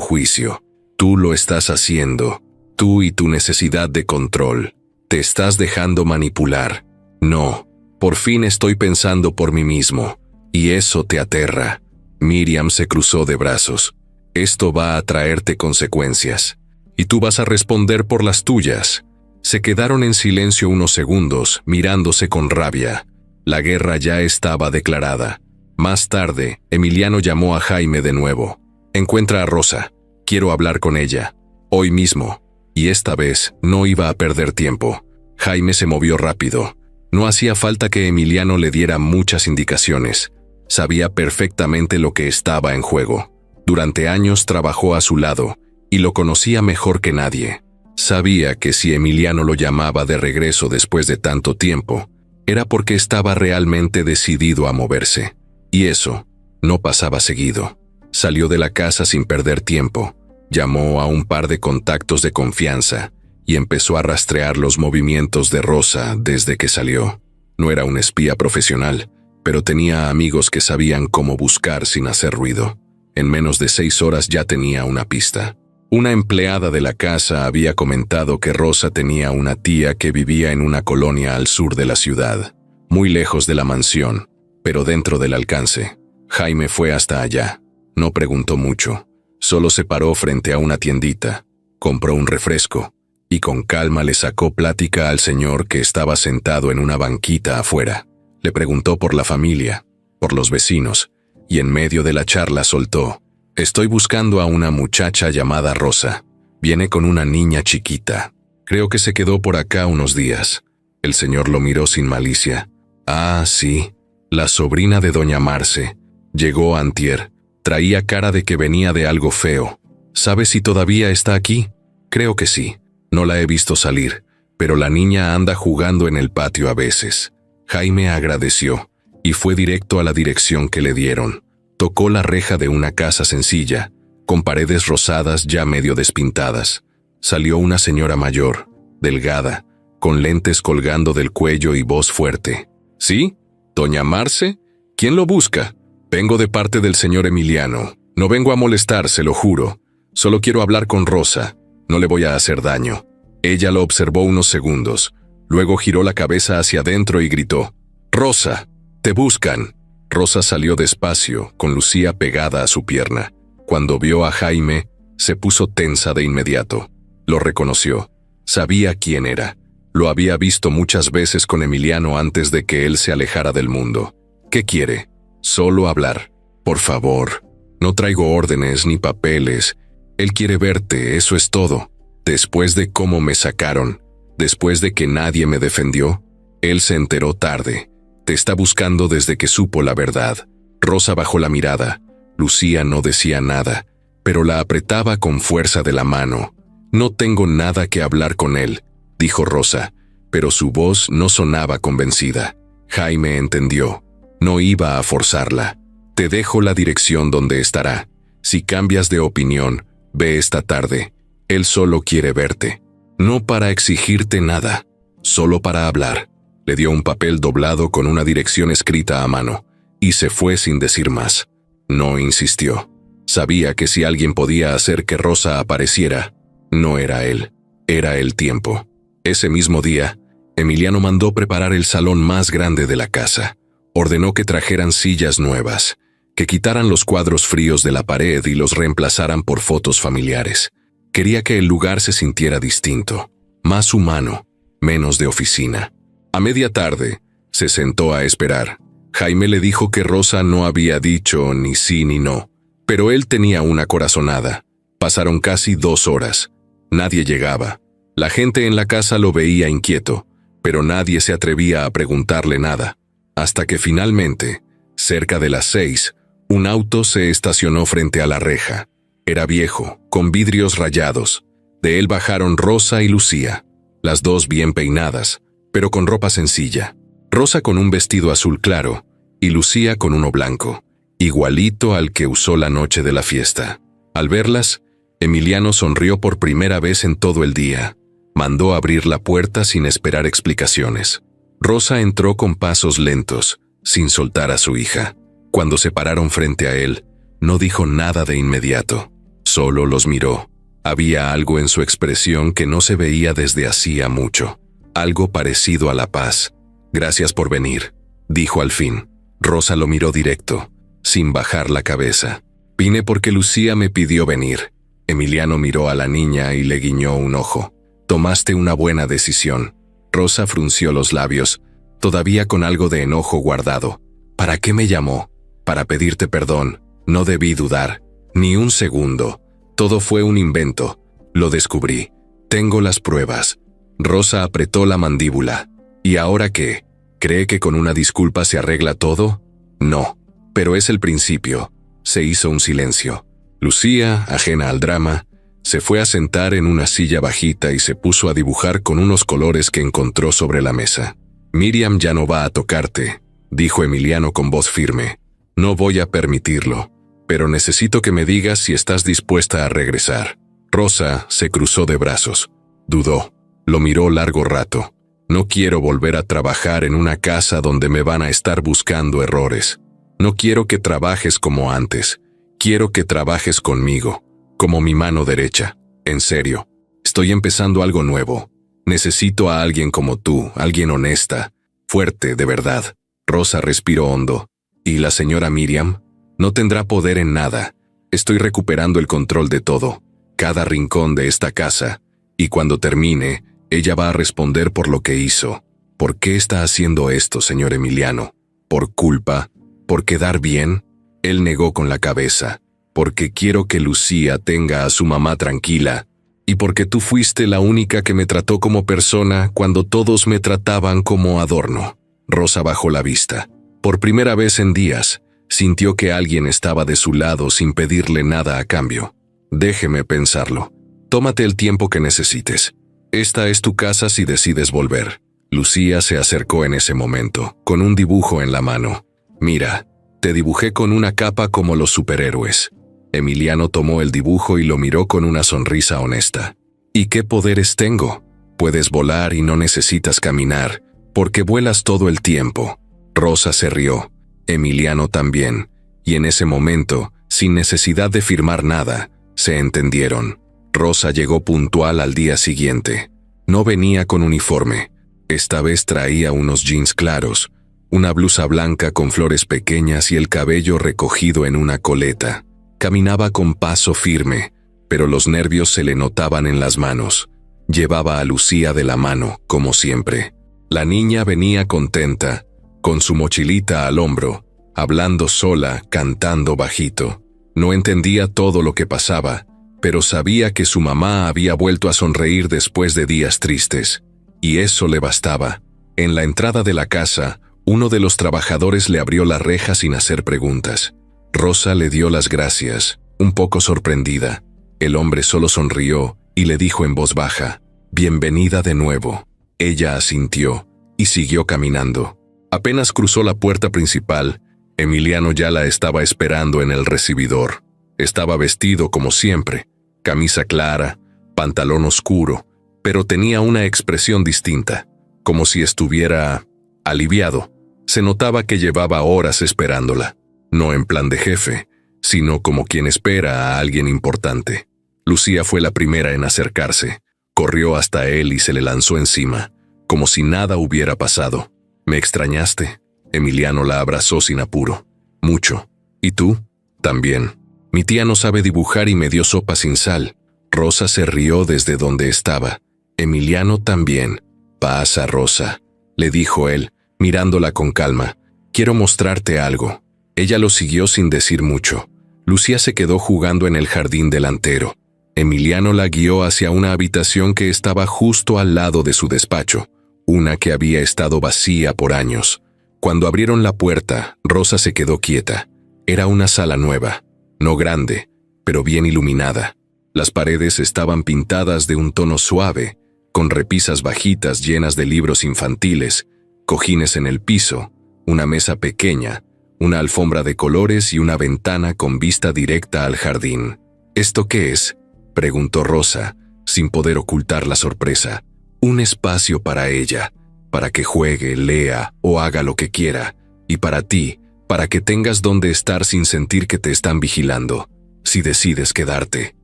juicio. Tú lo estás haciendo. Tú y tu necesidad de control. Te estás dejando manipular. No, por fin estoy pensando por mí mismo. Y eso te aterra». Miriam se cruzó de brazos. «Esto va a traerte consecuencias. Y tú vas a responder por las tuyas». Se quedaron en silencio unos segundos, mirándose con rabia. La guerra ya estaba declarada. Más tarde, Emiliano llamó a Jaime de nuevo. «Encuentra a Rosa. Quiero hablar con ella. Hoy mismo». Y esta vez no iba a perder tiempo. Jaime se movió rápido. No hacía falta que Emiliano le diera muchas indicaciones. Sabía perfectamente lo que estaba en juego. Durante años trabajó a su lado y lo conocía mejor que nadie. Sabía que si Emiliano lo llamaba de regreso después de tanto tiempo, era porque estaba realmente decidido a moverse. Y eso no pasaba seguido. Salió de la casa sin perder tiempo. Llamó a un par de contactos de confianza y empezó a rastrear los movimientos de Rosa desde que salió. No era un espía profesional, pero tenía amigos que sabían cómo buscar sin hacer ruido. En menos de 6 horas ya tenía una pista. Una empleada de la casa había comentado que Rosa tenía una tía que vivía en una colonia al sur de la ciudad, muy lejos de la mansión, pero dentro del alcance. Jaime fue hasta allá. No preguntó mucho. Solo se paró frente a una tiendita, compró un refresco y con calma le sacó plática al señor que estaba sentado en una banquita afuera. Le preguntó por la familia, por los vecinos, y en medio de la charla soltó: «Estoy buscando a una muchacha llamada Rosa. Viene con una niña chiquita. Creo que se quedó por acá unos días». El señor lo miró sin malicia. «Ah, sí, la sobrina de doña Marce. Llegó antier. Traía cara de que venía de algo feo. ¿Sabes si todavía está aquí?» «Creo que sí. No la he visto salir, pero la niña anda jugando en el patio a veces». Jaime agradeció y fue directo a la dirección que le dieron. Tocó la reja de una casa sencilla, con paredes rosadas ya medio despintadas. Salió una señora mayor, delgada, con lentes colgando del cuello y voz fuerte. «¿Sí? ¿Doña Marce? ¿Quién lo busca?» «Vengo de parte del señor Emiliano. No vengo a molestar, se lo juro. Solo quiero hablar con Rosa. No le voy a hacer daño». Ella lo observó unos segundos. Luego giró la cabeza hacia adentro y gritó: «Rosa, te buscan». Rosa salió despacio, con Lucía pegada a su pierna. Cuando vio a Jaime, se puso tensa de inmediato. Lo reconoció. Sabía quién era. Lo había visto muchas veces con Emiliano antes de que él se alejara del mundo. «¿Qué quiere?» «Solo hablar. Por favor. No traigo órdenes ni papeles. Él quiere verte, eso es todo. Después de cómo me sacaron, después de que nadie me defendió, él se enteró tarde. Te está buscando desde que supo la verdad». Rosa bajó la mirada. Lucía no decía nada, pero la apretaba con fuerza de la mano. «No tengo nada que hablar con él», dijo Rosa, pero su voz no sonaba convencida. Jaime entendió. No iba a forzarla. «Te dejo la dirección donde estará. Si cambias de opinión, ve esta tarde. Él solo quiere verte. No para exigirte nada, solo para hablar». Le dio un papel doblado con una dirección escrita a mano, y se fue sin decir más. No insistió. Sabía que si alguien podía hacer que Rosa apareciera, no era él, era el tiempo. Ese mismo día, Emiliano mandó preparar el salón más grande de la casa. Ordenó que trajeran sillas nuevas, que quitaran los cuadros fríos de la pared y los reemplazaran por fotos familiares. Quería que el lugar se sintiera distinto, más humano, menos de oficina. A media tarde, se sentó a esperar. Jaime le dijo que Rosa no había dicho ni sí ni no, pero él tenía una corazonada. Pasaron casi 2 horas. Nadie llegaba. La gente en la casa lo veía inquieto, pero nadie se atrevía a preguntarle nada. Hasta que finalmente, cerca de las 6, Un auto se estacionó frente a la reja. Era viejo, con vidrios rayados. De él bajaron Rosa y Lucía, las dos bien peinadas, pero con ropa sencilla. Rosa con un vestido azul claro y Lucía con uno blanco, igualito al que usó la noche de la fiesta. Al verlas, Emiliano sonrió por primera vez en todo el día. Mandó abrir la puerta sin esperar explicaciones. Rosa entró con pasos lentos, sin soltar a su hija. Cuando se pararon frente a él, no dijo nada de inmediato. Solo los miró. Había algo en su expresión que no se veía desde hacía mucho. Algo parecido a la paz. «Gracias por venir», dijo al fin. Rosa lo miró directo, sin bajar la cabeza. «Vine porque Lucía me pidió venir». Emiliano miró a la niña y le guiñó un ojo. «Tomaste una buena decisión». Rosa frunció los labios, todavía con algo de enojo guardado. «¿Para qué me llamó?» «Para pedirte perdón. No debí dudar. Ni un segundo. Todo fue un invento. Lo descubrí. Tengo las pruebas». Rosa apretó la mandíbula. «¿Y ahora qué? ¿Cree que con una disculpa se arregla todo?» «No. Pero es el principio». Se hizo un silencio. Lucía, ajena al drama, se fue a sentar en una silla bajita y se puso a dibujar con unos colores que encontró sobre la mesa. «Miriam ya no va a tocarte», dijo Emiliano con voz firme. «No voy a permitirlo, pero necesito que me digas si estás dispuesta a regresar». Rosa se cruzó de brazos. Dudó. Lo miró largo rato. «No quiero volver a trabajar en una casa donde me van a estar buscando errores. No quiero que trabajes como antes. Quiero que trabajes conmigo, como mi mano derecha. En serio. Estoy empezando algo nuevo. Necesito a alguien como tú, alguien honesta, fuerte, de verdad». Rosa respiró hondo. «¿Y la señora Miriam? No tendrá poder en nada. Estoy recuperando el control de todo, cada rincón de esta casa. Y cuando termine, ella va a responder por lo que hizo. ¿Por qué está haciendo esto, señor Emiliano? ¿Por culpa? ¿Por quedar bien?» Él negó con la cabeza. «Porque quiero que Lucía tenga a su mamá tranquila. Y porque tú fuiste la única que me trató como persona cuando todos me trataban como adorno». Rosa bajó la vista. Por primera vez en días, sintió que alguien estaba de su lado sin pedirle nada a cambio. «Déjeme pensarlo. Tómate el tiempo que necesites. Esta es tu casa si decides volver». Lucía se acercó en ese momento, con un dibujo en la mano. «Mira, te dibujé con una capa como los superhéroes». Emiliano tomó el dibujo y lo miró con una sonrisa honesta. «¿Y qué poderes tengo? Puedes volar y no necesitas caminar, porque vuelas todo el tiempo». Rosa se rió. Emiliano también. Y en ese momento, sin necesidad de firmar nada, se entendieron. Rosa llegó puntual al día siguiente. No venía con uniforme. Esta vez traía unos jeans claros, una blusa blanca con flores pequeñas y el cabello recogido en una coleta. Caminaba con paso firme, pero los nervios se le notaban en las manos. Llevaba a Lucía de la mano, como siempre. La niña venía contenta, con su mochilita al hombro, hablando sola, cantando bajito. No entendía todo lo que pasaba, pero sabía que su mamá había vuelto a sonreír después de días tristes. Y eso le bastaba. En la entrada de la casa, uno de los trabajadores le abrió la reja sin hacer preguntas. Rosa le dio las gracias, un poco sorprendida. El hombre solo sonrió y le dijo en voz baja: «Bienvenida de nuevo». Ella asintió y siguió caminando. Apenas cruzó la puerta principal, Emiliano ya la estaba esperando en el recibidor. Estaba vestido como siempre, camisa clara, pantalón oscuro, pero tenía una expresión distinta, como si estuviera aliviado. Se notaba que llevaba horas esperándola, no en plan de jefe, sino como quien espera a alguien importante. Lucía fue la primera en acercarse. Corrió hasta él y se le lanzó encima, como si nada hubiera pasado. «¿Me extrañaste?» Emiliano la abrazó sin apuro. «Mucho. ¿Y tú?» «También. Mi tía no sabe dibujar y me dio sopa sin sal». Rosa se rió desde donde estaba. Emiliano también. «Pasa, Rosa», le dijo él, mirándola con calma. «Quiero mostrarte algo». Ella lo siguió sin decir mucho. Lucía se quedó jugando en el jardín delantero. Emiliano la guió hacia una habitación que estaba justo al lado de su despacho, una que había estado vacía por años. Cuando abrieron la puerta, Rosa se quedó quieta. Era una sala nueva, no grande, pero bien iluminada. Las paredes estaban pintadas de un tono suave, con repisas bajitas llenas de libros infantiles, cojines en el piso, una mesa pequeña, una alfombra de colores y una ventana con vista directa al jardín. ¿Esto qué es?, preguntó Rosa, sin poder ocultar la sorpresa. Un espacio para ella, para que juegue, lea o haga lo que quiera, y para ti, para que tengas donde estar sin sentir que te están vigilando, si decides quedarte.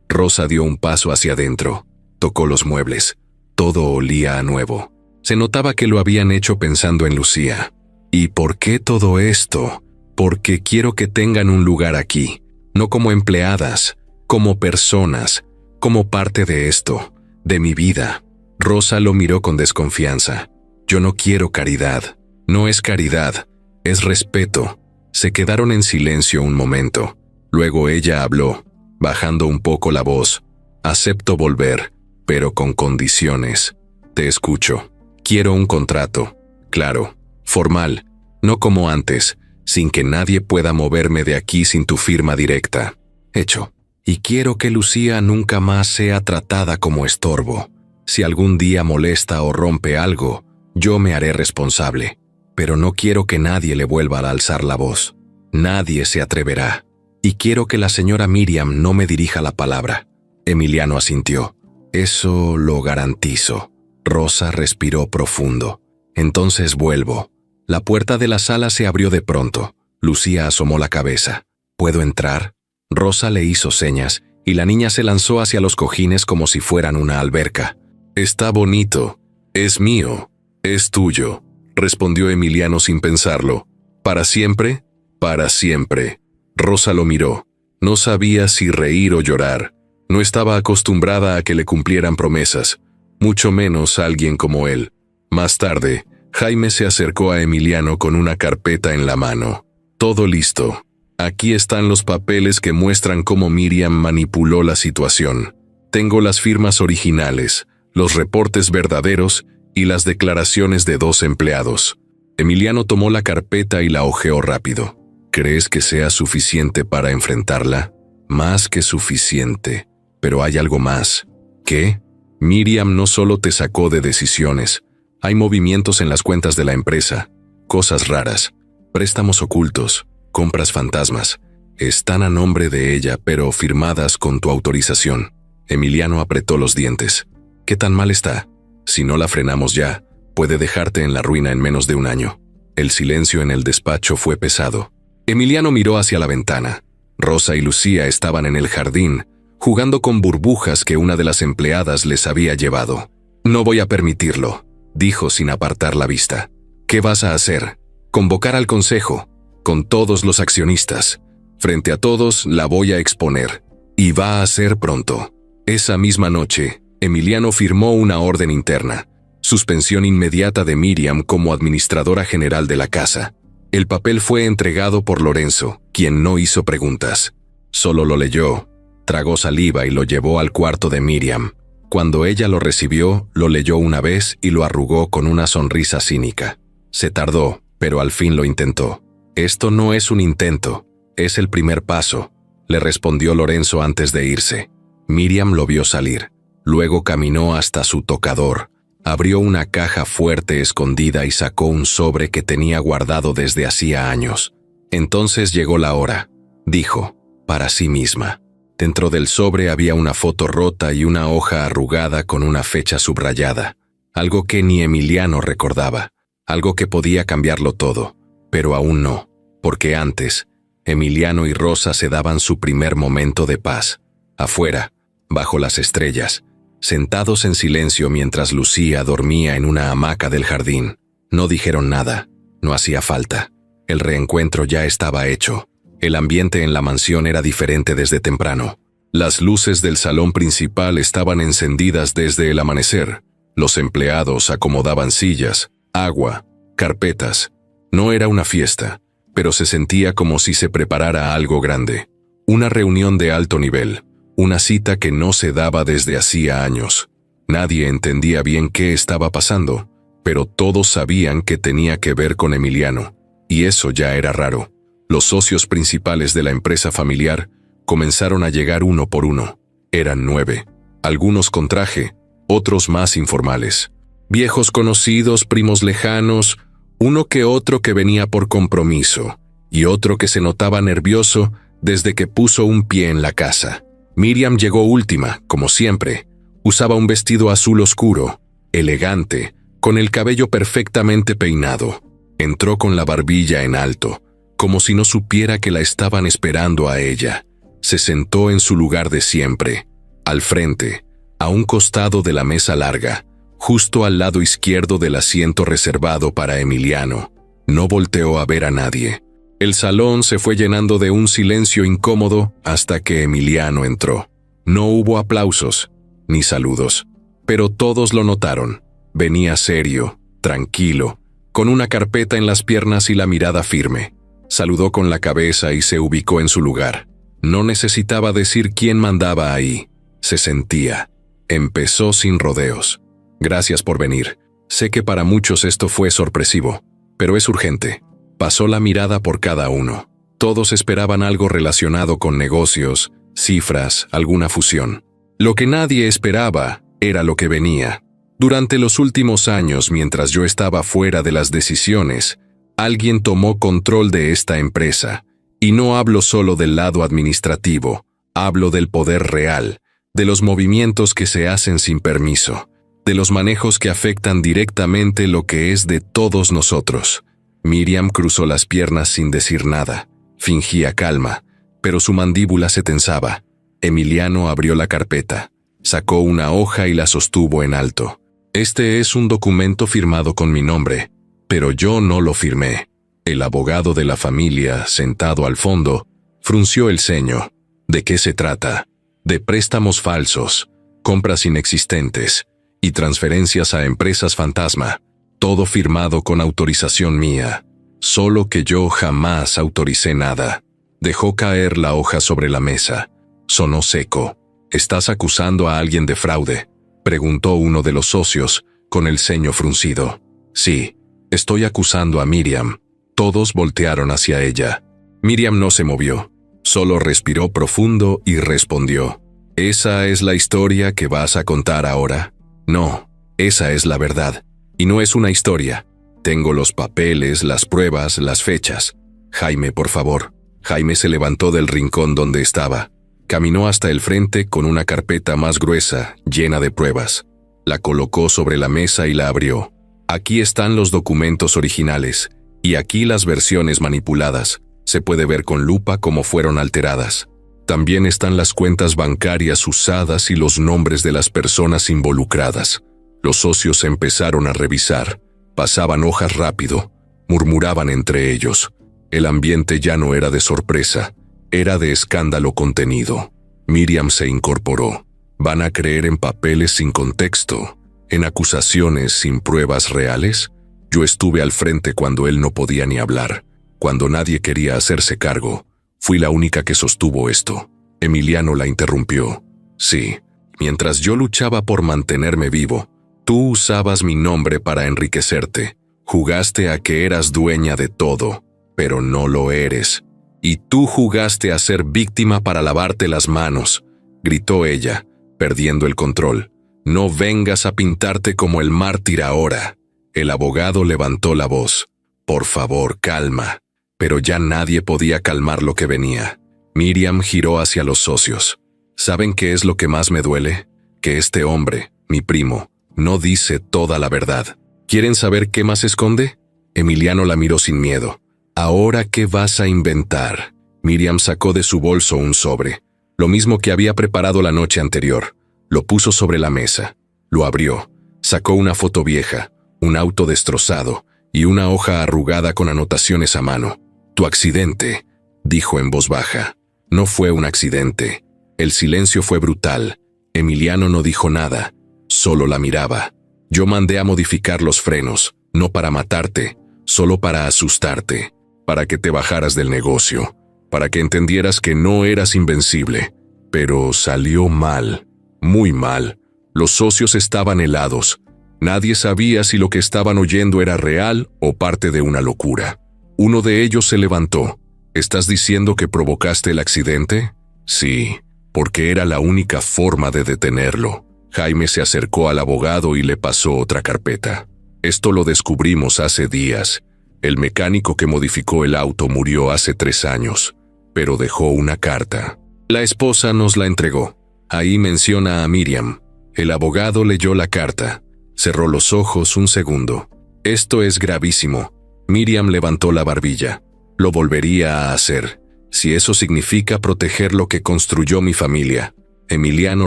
Rosa dio un paso hacia adentro, tocó los muebles. Todo olía a nuevo. Se notaba que lo habían hecho pensando en Lucía. ¿Y por qué todo esto? Porque quiero que tengan un lugar aquí, no como empleadas, como personas, como parte de esto, de mi vida. Rosa lo miró con desconfianza. Yo no quiero caridad. No es caridad, es respeto. Se quedaron en silencio un momento. Luego ella habló, bajando un poco la voz. Acepto volver, pero con condiciones. Te escucho. Quiero un contrato. Claro, formal, no como antes, sin que nadie pueda moverme de aquí sin tu firma directa. Hecho. Y quiero que Lucía nunca más sea tratada como estorbo. Si algún día molesta o rompe algo, yo me haré responsable. Pero no quiero que nadie le vuelva a alzar la voz. Nadie se atreverá. Y quiero que la señora Miriam no me dirija la palabra. Emiliano asintió. Eso lo garantizo. Rosa respiró profundo. Entonces vuelvo. La puerta de la sala se abrió de pronto. Lucía asomó la cabeza. ¿Puedo entrar? Rosa le hizo señas, y la niña se lanzó hacia los cojines como si fueran una alberca. Está bonito. Es mío. Es tuyo, respondió Emiliano sin pensarlo. ¿Para siempre? Para siempre. Rosa lo miró. No sabía si reír o llorar. No estaba acostumbrada a que le cumplieran promesas, mucho menos alguien como él. Más tarde, Jaime se acercó a Emiliano con una carpeta en la mano. Todo listo. Aquí están los papeles que muestran cómo Miriam manipuló la situación. Tengo las firmas originales, los reportes verdaderos y las declaraciones de 2 empleados. Emiliano tomó la carpeta y la hojeó rápido. ¿Crees que sea suficiente para enfrentarla? Más que suficiente. Pero hay algo más. ¿Qué? Miriam no solo te sacó de decisiones. Hay movimientos en las cuentas de la empresa. Cosas raras. Préstamos ocultos. Compras fantasmas. Están a nombre de ella, pero firmadas con tu autorización. Emiliano apretó los dientes. ¿Qué tan mal está? Si no la frenamos ya, puede dejarte en la ruina en menos de un año. El silencio en el despacho fue pesado. Emiliano miró hacia la ventana. Rosa y Lucía estaban en el jardín, jugando con burbujas que una de las empleadas les había llevado. No voy a permitirlo, dijo sin apartar la vista. ¿Qué vas a hacer? Convocar al consejo, con todos los accionistas. Frente a todos la voy a exponer. Y va a ser pronto. Esa misma noche, Emiliano firmó una orden interna. Suspensión inmediata de Miriam como administradora general de la casa. El papel fue entregado por Lorenzo, quien no hizo preguntas. Solo lo leyó, tragó saliva y lo llevó al cuarto de Miriam. Cuando ella lo recibió, lo leyó una vez y lo arrugó con una sonrisa cínica. Se tardó, pero al fin lo intentó. Esto no es un intento, es el primer paso, le respondió Lorenzo antes de irse. Miriam lo vio salir. Luego caminó hasta su tocador. Abrió una caja fuerte escondida y sacó un sobre que tenía guardado desde hacía años. Entonces llegó la hora, dijo, para sí misma. Dentro del sobre había una foto rota y una hoja arrugada con una fecha subrayada. Algo que ni Emiliano recordaba. Algo que podía cambiarlo todo. Pero aún no, porque antes, Emiliano y Rosa se daban su primer momento de paz. Afuera, bajo las estrellas, sentados en silencio mientras Lucía dormía en una hamaca del jardín. No dijeron nada, no hacía falta. El reencuentro ya estaba hecho. El ambiente en la mansión era diferente desde temprano. Las luces del salón principal estaban encendidas desde el amanecer. Los empleados acomodaban sillas, agua, carpetas. No era una fiesta, pero se sentía como si se preparara algo grande. Una reunión de alto nivel. Una cita que no se daba desde hacía años. Nadie entendía bien qué estaba pasando, pero todos sabían que tenía que ver con Emiliano, y eso ya era raro. Los socios principales de la empresa familiar comenzaron a llegar uno por uno. Eran 9, algunos con traje, otros más informales. Viejos conocidos, primos lejanos, uno que otro que venía por compromiso, y otro que se notaba nervioso desde que puso un pie en la casa. Miriam llegó última, como siempre. Usaba un vestido azul oscuro, elegante, con el cabello perfectamente peinado. Entró con la barbilla en alto, como si no supiera que la estaban esperando a ella. Se sentó en su lugar de siempre, al frente, a un costado de la mesa larga, justo al lado izquierdo del asiento reservado para Emiliano. No volteó a ver a nadie. El salón se fue llenando de un silencio incómodo hasta que Emiliano entró. No hubo aplausos, ni saludos, pero todos lo notaron. Venía serio, tranquilo, con una carpeta en las piernas y la mirada firme. Saludó con la cabeza y se ubicó en su lugar. No necesitaba decir quién mandaba ahí. Se sentía. Empezó sin rodeos. Gracias por venir. Sé que para muchos esto fue sorpresivo, pero es urgente. Pasó la mirada por cada uno. Todos esperaban algo relacionado con negocios, cifras, alguna fusión. Lo que nadie esperaba era lo que venía. Durante los últimos años, mientras yo estaba fuera de las decisiones, alguien tomó control de esta empresa. Y no hablo solo del lado administrativo, hablo del poder real, de los movimientos que se hacen sin permiso, de los manejos que afectan directamente lo que es de todos nosotros. Miriam cruzó las piernas sin decir nada. Fingía calma, pero su mandíbula se tensaba. Emiliano abrió la carpeta, sacó una hoja y la sostuvo en alto. Este es un documento firmado con mi nombre, pero yo no lo firmé. El abogado de la familia, sentado al fondo, frunció el ceño. ¿De qué se trata? De préstamos falsos, compras inexistentes y transferencias a empresas fantasma. Todo firmado con autorización mía. Solo que yo jamás autoricé nada. Dejó caer la hoja sobre la mesa. Sonó seco. ¿Estás acusando a alguien de fraude?, preguntó uno de los socios, con el ceño fruncido. Sí, estoy acusando a Miriam. Todos voltearon hacia ella. Miriam no se movió, solo respiró profundo y respondió. ¿Esa es la historia que vas a contar ahora? No, esa es la verdad. Y no es una historia. Tengo los papeles, las pruebas, las fechas. Jaime, por favor. Jaime se levantó del rincón donde estaba. Caminó hasta el frente con una carpeta más gruesa, llena de pruebas. La colocó sobre la mesa y la abrió. Aquí están los documentos originales. Y aquí las versiones manipuladas. Se puede ver con lupa cómo fueron alteradas. También están las cuentas bancarias usadas y los nombres de las personas involucradas. Los socios empezaron a revisar. Pasaban hojas rápido. Murmuraban entre ellos. El ambiente ya no era de sorpresa. Era de escándalo contenido. Miriam se incorporó. ¿Van a creer en papeles sin contexto? ¿En acusaciones sin pruebas reales? Yo estuve al frente cuando él no podía ni hablar, cuando nadie quería hacerse cargo. Fui la única que sostuvo esto. Emiliano la interrumpió. Sí, mientras yo luchaba por mantenerme vivo, tú usabas mi nombre para enriquecerte. Jugaste a que eras dueña de todo, pero no lo eres. Y tú jugaste a ser víctima para lavarte las manos, gritó ella, perdiendo el control. No vengas a pintarte como el mártir ahora. El abogado levantó la voz. Por favor, calma. Pero ya nadie podía calmar lo que venía. Miriam giró hacia los socios. ¿Saben qué es lo que más me duele? Que este hombre, mi primo, no dice toda la verdad. ¿Quieren saber qué más esconde? Emiliano la miró sin miedo. ¿Ahora qué vas a inventar? Miriam sacó de su bolso un sobre, lo mismo que había preparado la noche anterior. Lo puso sobre la mesa. Lo abrió. Sacó una foto vieja, un auto destrozado y una hoja arrugada con anotaciones a mano. Tu accidente, dijo en voz baja. No fue un accidente. El silencio fue brutal. Emiliano no dijo nada, solo la miraba. Yo mandé a modificar los frenos, no para matarte, solo para asustarte, para que te bajaras del negocio, para que entendieras que no eras invencible. Pero salió mal, muy mal. Los socios estaban helados. Nadie sabía si lo que estaban oyendo era real o parte de una locura. Uno de ellos se levantó. ¿Estás diciendo que provocaste el accidente? Sí, porque era la única forma de detenerlo. Jaime se acercó al abogado y le pasó otra carpeta. Esto lo descubrimos hace días. El mecánico que modificó el auto murió hace 3 años, pero dejó una carta. La esposa nos la entregó. Ahí menciona a Miriam. El abogado leyó la carta. Cerró los ojos un segundo. Esto es gravísimo. Miriam levantó la barbilla. Lo volvería a hacer, si eso significa proteger lo que construyó mi familia. Emiliano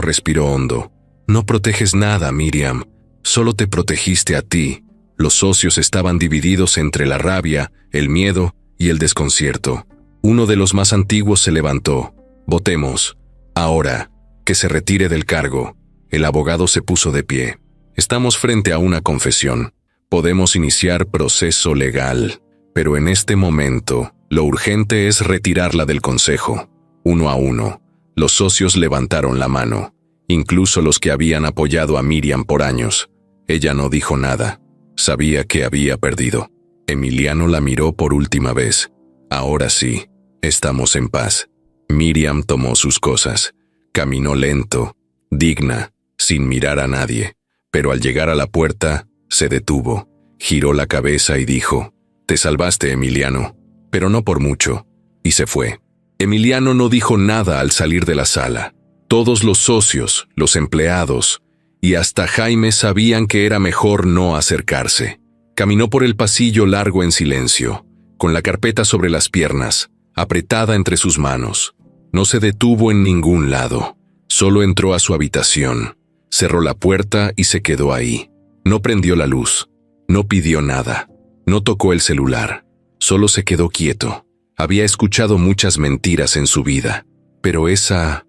respiró hondo. No proteges nada, Miriam. Solo te protegiste a ti. Los socios estaban divididos entre la rabia, el miedo y el desconcierto. Uno de los más antiguos se levantó. Votemos. Ahora, que se retire del cargo. El abogado se puso de pie. Estamos frente a una confesión. Podemos iniciar proceso legal, pero en este momento, lo urgente es retirarla del consejo. 1 a 1, los socios levantaron la mano, incluso los que habían apoyado a Miriam por años. Ella no dijo nada. Sabía que había perdido. Emiliano la miró por última vez. Ahora sí, estamos en paz. Miriam tomó sus cosas. Caminó lento, digna, sin mirar a nadie. Pero al llegar a la puerta, se detuvo. Giró la cabeza y dijo: «Te salvaste, Emiliano, pero no por mucho». Y se fue. Emiliano no dijo nada al salir de la sala. Todos los socios, los empleados y hasta Jaime sabían que era mejor no acercarse. Caminó por el pasillo largo en silencio, con la carpeta sobre las piernas, apretada entre sus manos. No se detuvo en ningún lado. Solo entró a su habitación, cerró la puerta y se quedó ahí. No prendió la luz, no pidió nada, no tocó el celular. Solo se quedó quieto. Había escuchado muchas mentiras en su vida, pero esa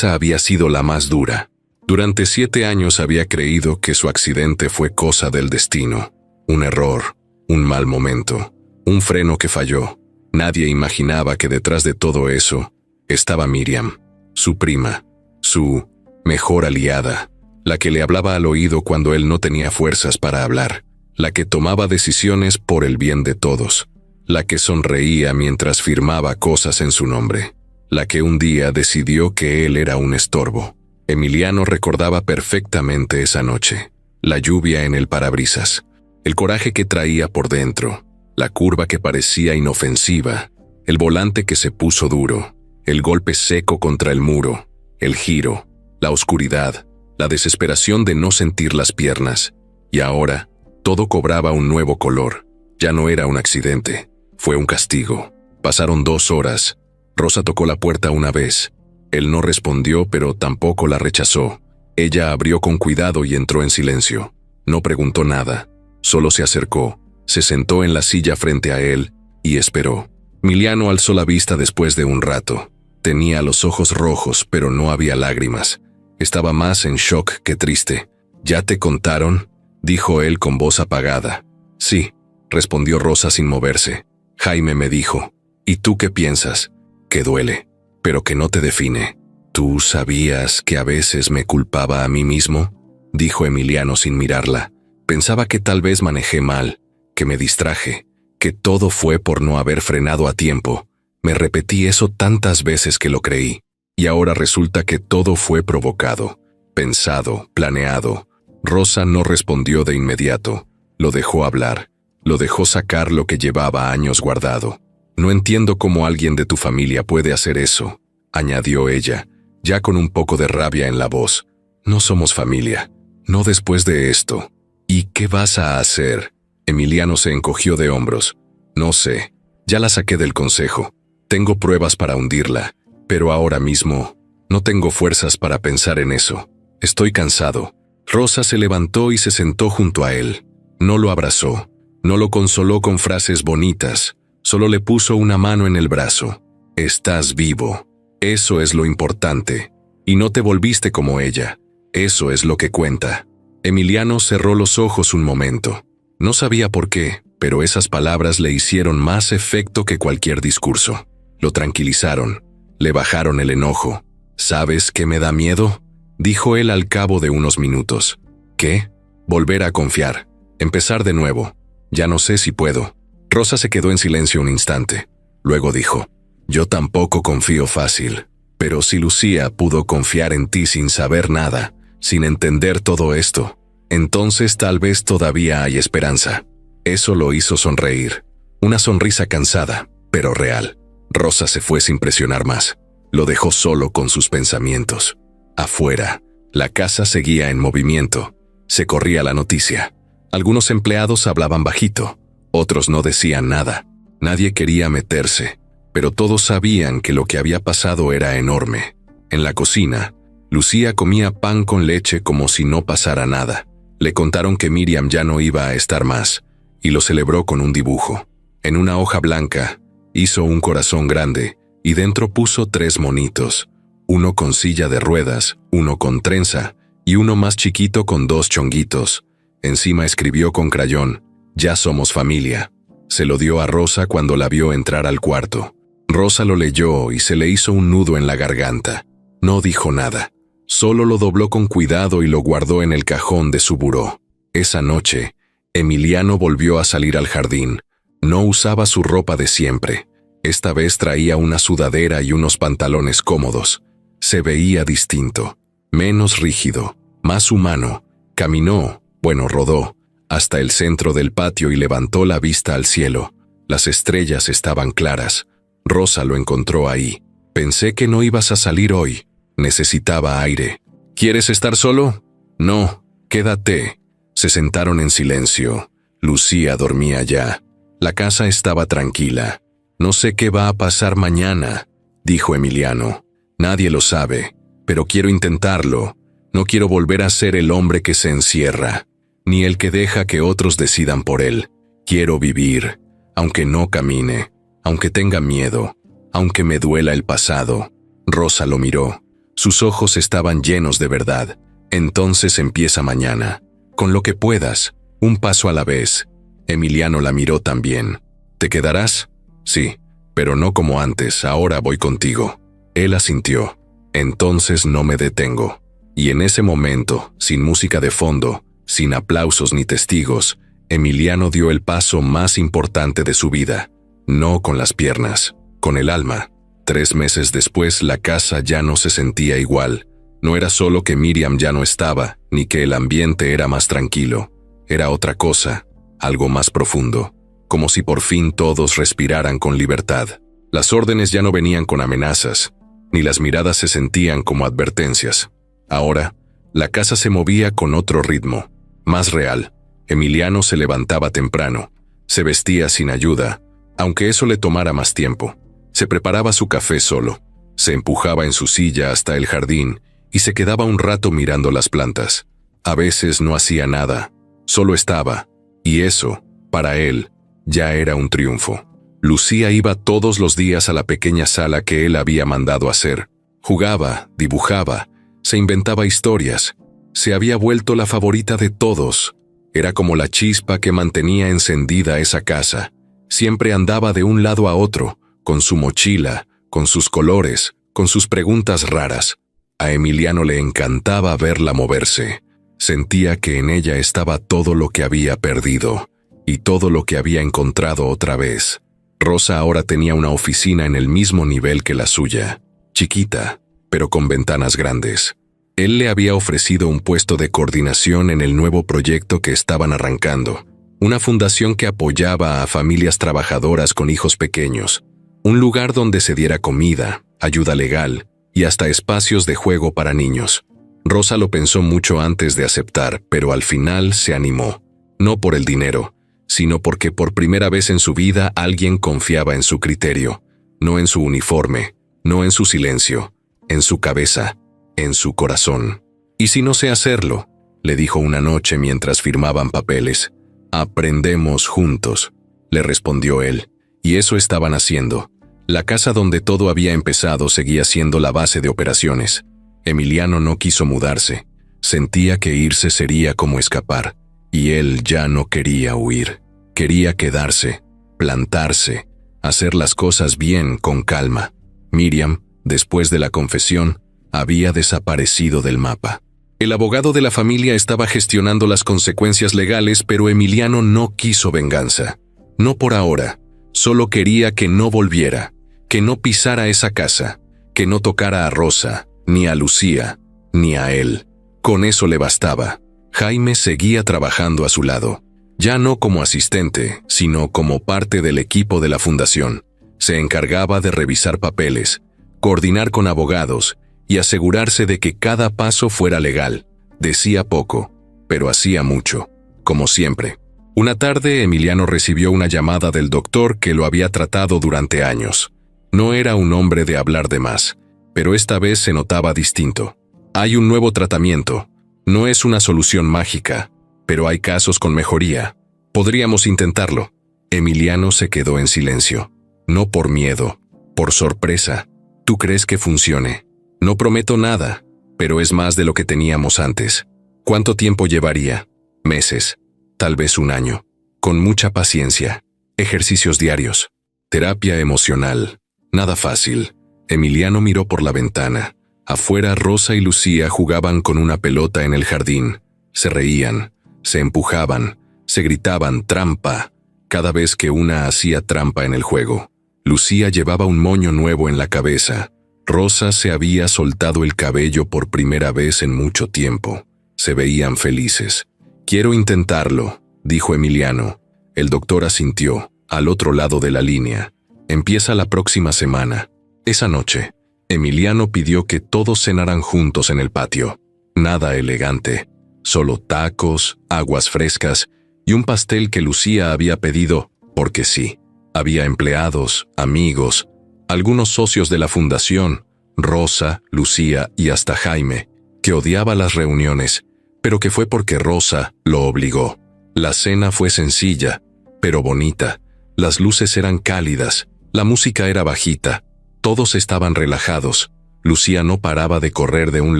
había sido la más dura. Durante 7 años había creído que su accidente fue cosa del destino. Un error, un mal momento, un freno que falló. Nadie imaginaba que detrás de todo eso estaba Miriam, su prima, su mejor aliada, la que le hablaba al oído cuando él no tenía fuerzas para hablar, la que tomaba decisiones por el bien de todos, la que sonreía mientras firmaba cosas en su nombre, la que un día decidió que él era un estorbo. Emiliano recordaba perfectamente esa noche, la lluvia en el parabrisas, el coraje que traía por dentro, la curva que parecía inofensiva, el volante que se puso duro, el golpe seco contra el muro, el giro, la oscuridad, la desesperación de no sentir las piernas. Y ahora, todo cobraba un nuevo color. Ya no era un accidente, fue un castigo. Pasaron 2 horas. Rosa tocó la puerta una vez. Él no respondió, pero tampoco la rechazó. Ella abrió con cuidado y entró en silencio. No preguntó nada. Solo se acercó, se sentó en la silla frente a él y esperó. Emiliano alzó la vista después de un rato. Tenía los ojos rojos, pero no había lágrimas. Estaba más en shock que triste. «¿Ya te contaron?», dijo él con voz apagada. «Sí», respondió Rosa sin moverse. «Jaime me dijo. ¿Y tú qué piensas?». «Que duele, pero que no te define». «¿Tú sabías que a veces me culpaba a mí mismo?», dijo Emiliano sin mirarla. «Pensaba que tal vez manejé mal, que me distraje, que todo fue por no haber frenado a tiempo. Me repetí eso tantas veces que lo creí. Y ahora resulta que todo fue provocado, pensado, planeado». Rosa no respondió de inmediato. Lo dejó hablar. Lo dejó sacar lo que llevaba años guardado. «No entiendo cómo alguien de tu familia puede hacer eso», añadió ella, ya con un poco de rabia en la voz. «No somos familia. No después de esto». «¿Y qué vas a hacer?». Emiliano se encogió de hombros. «No sé. Ya la saqué del consejo. Tengo pruebas para hundirla, pero ahora mismo no tengo fuerzas para pensar en eso. Estoy cansado». Rosa se levantó y se sentó junto a él. No lo abrazó, no lo consoló con frases bonitas, solo le puso una mano en el brazo. «Estás vivo. Eso es lo importante. Y no te volviste como ella. Eso es lo que cuenta». Emiliano cerró los ojos un momento. No sabía por qué, pero esas palabras le hicieron más efecto que cualquier discurso. Lo tranquilizaron, le bajaron el enojo. «¿Sabes qué me da miedo?», dijo él al cabo de unos minutos. «¿Qué?». «Volver a confiar. Empezar de nuevo. Ya no sé si puedo». Rosa se quedó en silencio un instante. Luego dijo: Yo tampoco confío fácil. Pero si Lucía pudo confiar en ti sin saber nada, sin entender todo esto, entonces tal vez todavía hay esperanza. Eso lo hizo sonreír. Una sonrisa cansada, pero real. Rosa se fue sin presionar más. Lo dejó solo con sus pensamientos. Afuera, la casa seguía en movimiento. Se corría la noticia. Algunos empleados hablaban bajito, otros no decían nada. Nadie quería meterse, pero todos sabían que lo que había pasado era enorme. En la cocina, Lucía comía pan con leche como si no pasara nada. Le contaron que Miriam ya no iba a estar más, y lo celebró con un dibujo. En una hoja blanca, hizo un corazón grande, y dentro puso 3 monitos, uno con silla de ruedas, uno con trenza, y uno más chiquito con 2 chonguitos. Encima escribió con crayón: «Ya somos familia». Se lo dio a Rosa cuando la vio entrar al cuarto. Rosa lo leyó y se le hizo un nudo en la garganta. No dijo nada. Solo lo dobló con cuidado y lo guardó en el cajón de su buró. Esa noche, Emiliano volvió a salir al jardín. No usaba su ropa de siempre. Esta vez traía una sudadera y unos pantalones cómodos. Se veía distinto, menos rígido, más humano. Caminó, rodó, hasta el centro del patio y levantó la vista al cielo. Las estrellas estaban claras. Rosa lo encontró ahí. «Pensé que no ibas a salir hoy. Necesitaba aire. ¿Quieres estar solo?» «No, quédate». Se sentaron en silencio. Lucía dormía ya. La casa estaba tranquila. «No sé qué va a pasar mañana», dijo Emiliano. «Nadie lo sabe, pero quiero intentarlo. No quiero volver a ser el hombre que se encierra, ni el que deja que otros decidan por él. Quiero vivir, aunque no camine, aunque tenga miedo, aunque me duela el pasado». Rosa lo miró. Sus ojos estaban llenos de verdad. «Entonces empieza mañana. Con lo que puedas, un paso a la vez». Emiliano la miró también. «¿Te quedarás?» «Sí, pero no como antes, ahora voy contigo». Él asintió. «Entonces no me detengo». Y en ese momento, sin música de fondo, sin aplausos ni testigos, Emiliano dio el paso más importante de su vida. No con las piernas, con el alma. 3 meses después, la casa ya no se sentía igual. No era solo que Miriam ya no estaba, ni que el ambiente era más tranquilo. Era otra cosa, algo más profundo. Como si por fin todos respiraran con libertad. Las órdenes ya no venían con amenazas, ni las miradas se sentían como advertencias. Ahora, la casa se movía con otro ritmo, más real. Emiliano se levantaba temprano, se vestía sin ayuda, aunque eso le tomara más tiempo. Se preparaba su café solo, se empujaba en su silla hasta el jardín y se quedaba un rato mirando las plantas. A veces no hacía nada, solo estaba, y eso, para él, ya era un triunfo. Lucía iba todos los días a la pequeña sala que él había mandado hacer. Jugaba, dibujaba, se inventaba historias. Se había vuelto la favorita de todos. Era como la chispa que mantenía encendida esa casa. Siempre andaba de un lado a otro, con su mochila, con sus colores, con sus preguntas raras. A Emiliano le encantaba verla moverse. Sentía que en ella estaba todo lo que había perdido, y todo lo que había encontrado otra vez. Rosa ahora tenía una oficina en el mismo nivel que la suya, chiquita, pero con ventanas grandes. Él le había ofrecido un puesto de coordinación en el nuevo proyecto que estaban arrancando, una fundación que apoyaba a familias trabajadoras con hijos pequeños, un lugar donde se diera comida, ayuda legal y hasta espacios de juego para niños. Rosa lo pensó mucho antes de aceptar, pero al final se animó, no por el dinero, sino porque por primera vez en su vida alguien confiaba en su criterio, no en su uniforme, no en su silencio, en su cabeza, en su corazón. «¿Y si no sé hacerlo?», le dijo una noche mientras firmaban papeles. «Aprendemos juntos», le respondió él, y eso estaban haciendo. La casa donde todo había empezado seguía siendo la base de operaciones. Emiliano no quiso mudarse. Sentía que irse sería como escapar, y él ya no quería huir. Quería quedarse, plantarse, hacer las cosas bien, con calma. Miriam, después de la confesión, había desaparecido del mapa. El abogado de la familia estaba gestionando las consecuencias legales, pero Emiliano no quiso venganza. No por ahora, solo quería que no volviera. que no pisara esa casa, que no tocara a Rosa, ni a Lucía, ni a él. Con eso le bastaba. Jaime seguía trabajando a su lado, ya no como asistente, sino como parte del equipo de la fundación. Se encargaba de revisar papeles, coordinar con abogados y asegurarse de que cada paso fuera legal. Decía poco, pero hacía mucho, como siempre. Una tarde, Emiliano recibió una llamada del doctor que lo había tratado durante años. No era un hombre de hablar de más, pero esta vez se notaba distinto. Hay un nuevo tratamiento. No es una solución mágica, pero hay casos con mejoría. Podríamos intentarlo. Emiliano se quedó en silencio. No por miedo, por sorpresa. ¿Tú crees que funcione? No prometo nada, pero es más de lo que teníamos antes. ¿Cuánto tiempo llevaría? Meses, tal vez un año. Con mucha paciencia. Ejercicios diarios. Terapia emocional. Nada fácil. Emiliano miró por la ventana. Afuera, Rosa y Lucía jugaban con una pelota en el jardín. Se reían, se empujaban, se gritaban trampa cada vez que una hacía trampa en el juego. Lucía llevaba un moño nuevo en la cabeza. Rosa se había soltado el cabello por primera vez en mucho tiempo. Se veían felices. «Quiero intentarlo», dijo Emiliano. El doctor asintió, al otro lado de la línea. «Empieza la próxima semana». Esa noche, Emiliano pidió que todos cenaran juntos en el patio. Nada elegante, solo tacos, aguas frescas y un pastel que Lucía había pedido porque sí. Había empleados, amigos, algunos socios de la fundación, Rosa, Lucía y hasta Jaime, que odiaba las reuniones, pero que fue porque Rosa lo obligó. La cena fue sencilla, pero bonita. Las luces eran cálidas, la música era bajita. Todos estaban relajados. Lucía no paraba de correr de un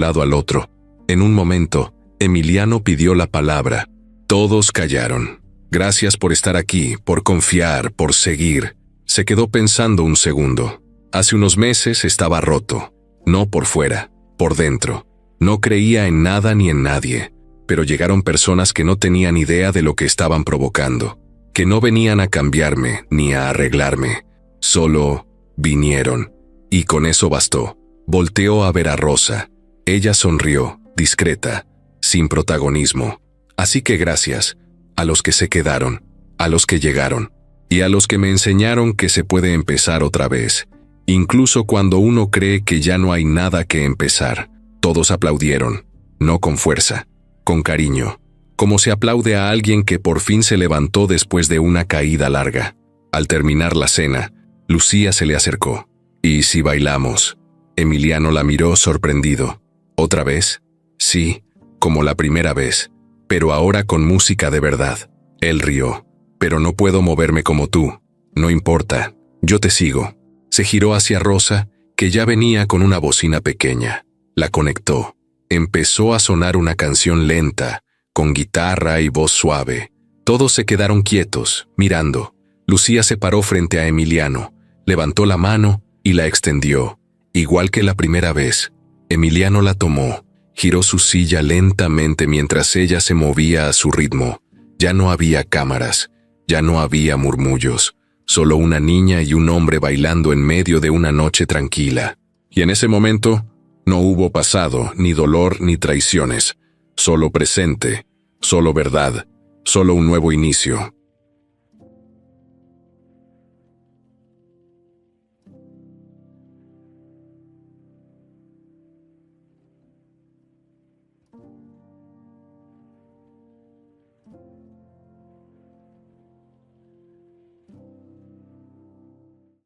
lado al otro. En un momento, Emiliano pidió la palabra. Todos callaron. «Gracias por estar aquí, por confiar, por seguir». Se quedó pensando un segundo. Hace unos meses estaba roto. No por fuera, por dentro. No creía en nada ni en nadie. Pero llegaron personas que no tenían idea de lo que estaban provocando. Que no venían a cambiarme ni a arreglarme. Solo vinieron. Y con eso bastó. Volteó a ver a Rosa. Ella sonrió, discreta, sin protagonismo. Así que gracias a los que se quedaron, a los que llegaron, y a los que me enseñaron que se puede empezar otra vez, incluso cuando uno cree que ya no hay nada que empezar. Todos aplaudieron, no con fuerza, con cariño, como se aplaude a alguien que por fin se levantó después de una caída larga. Al terminar la cena, Lucía se le acercó. «¿Y si bailamos?» Emiliano la miró sorprendido. «¿Otra vez?» «Sí, como la primera vez, pero ahora con música de verdad». Él rió. «Pero no puedo moverme como tú. No importa, yo te sigo». Se giró hacia Rosa, que ya venía con una bocina pequeña. La conectó. Empezó a sonar una canción lenta, con guitarra y voz suave. Todos se quedaron quietos, mirando. Lucía se paró frente a Emiliano, levantó la mano y la extendió, igual que la primera vez. Emiliano la tomó, giró su silla lentamente mientras ella se movía a su ritmo. Ya no había cámaras, ya no había murmullos, solo una niña y un hombre bailando en medio de una noche tranquila. Y en ese momento, no hubo pasado, ni dolor, ni traiciones, solo presente, solo verdad, solo un nuevo inicio.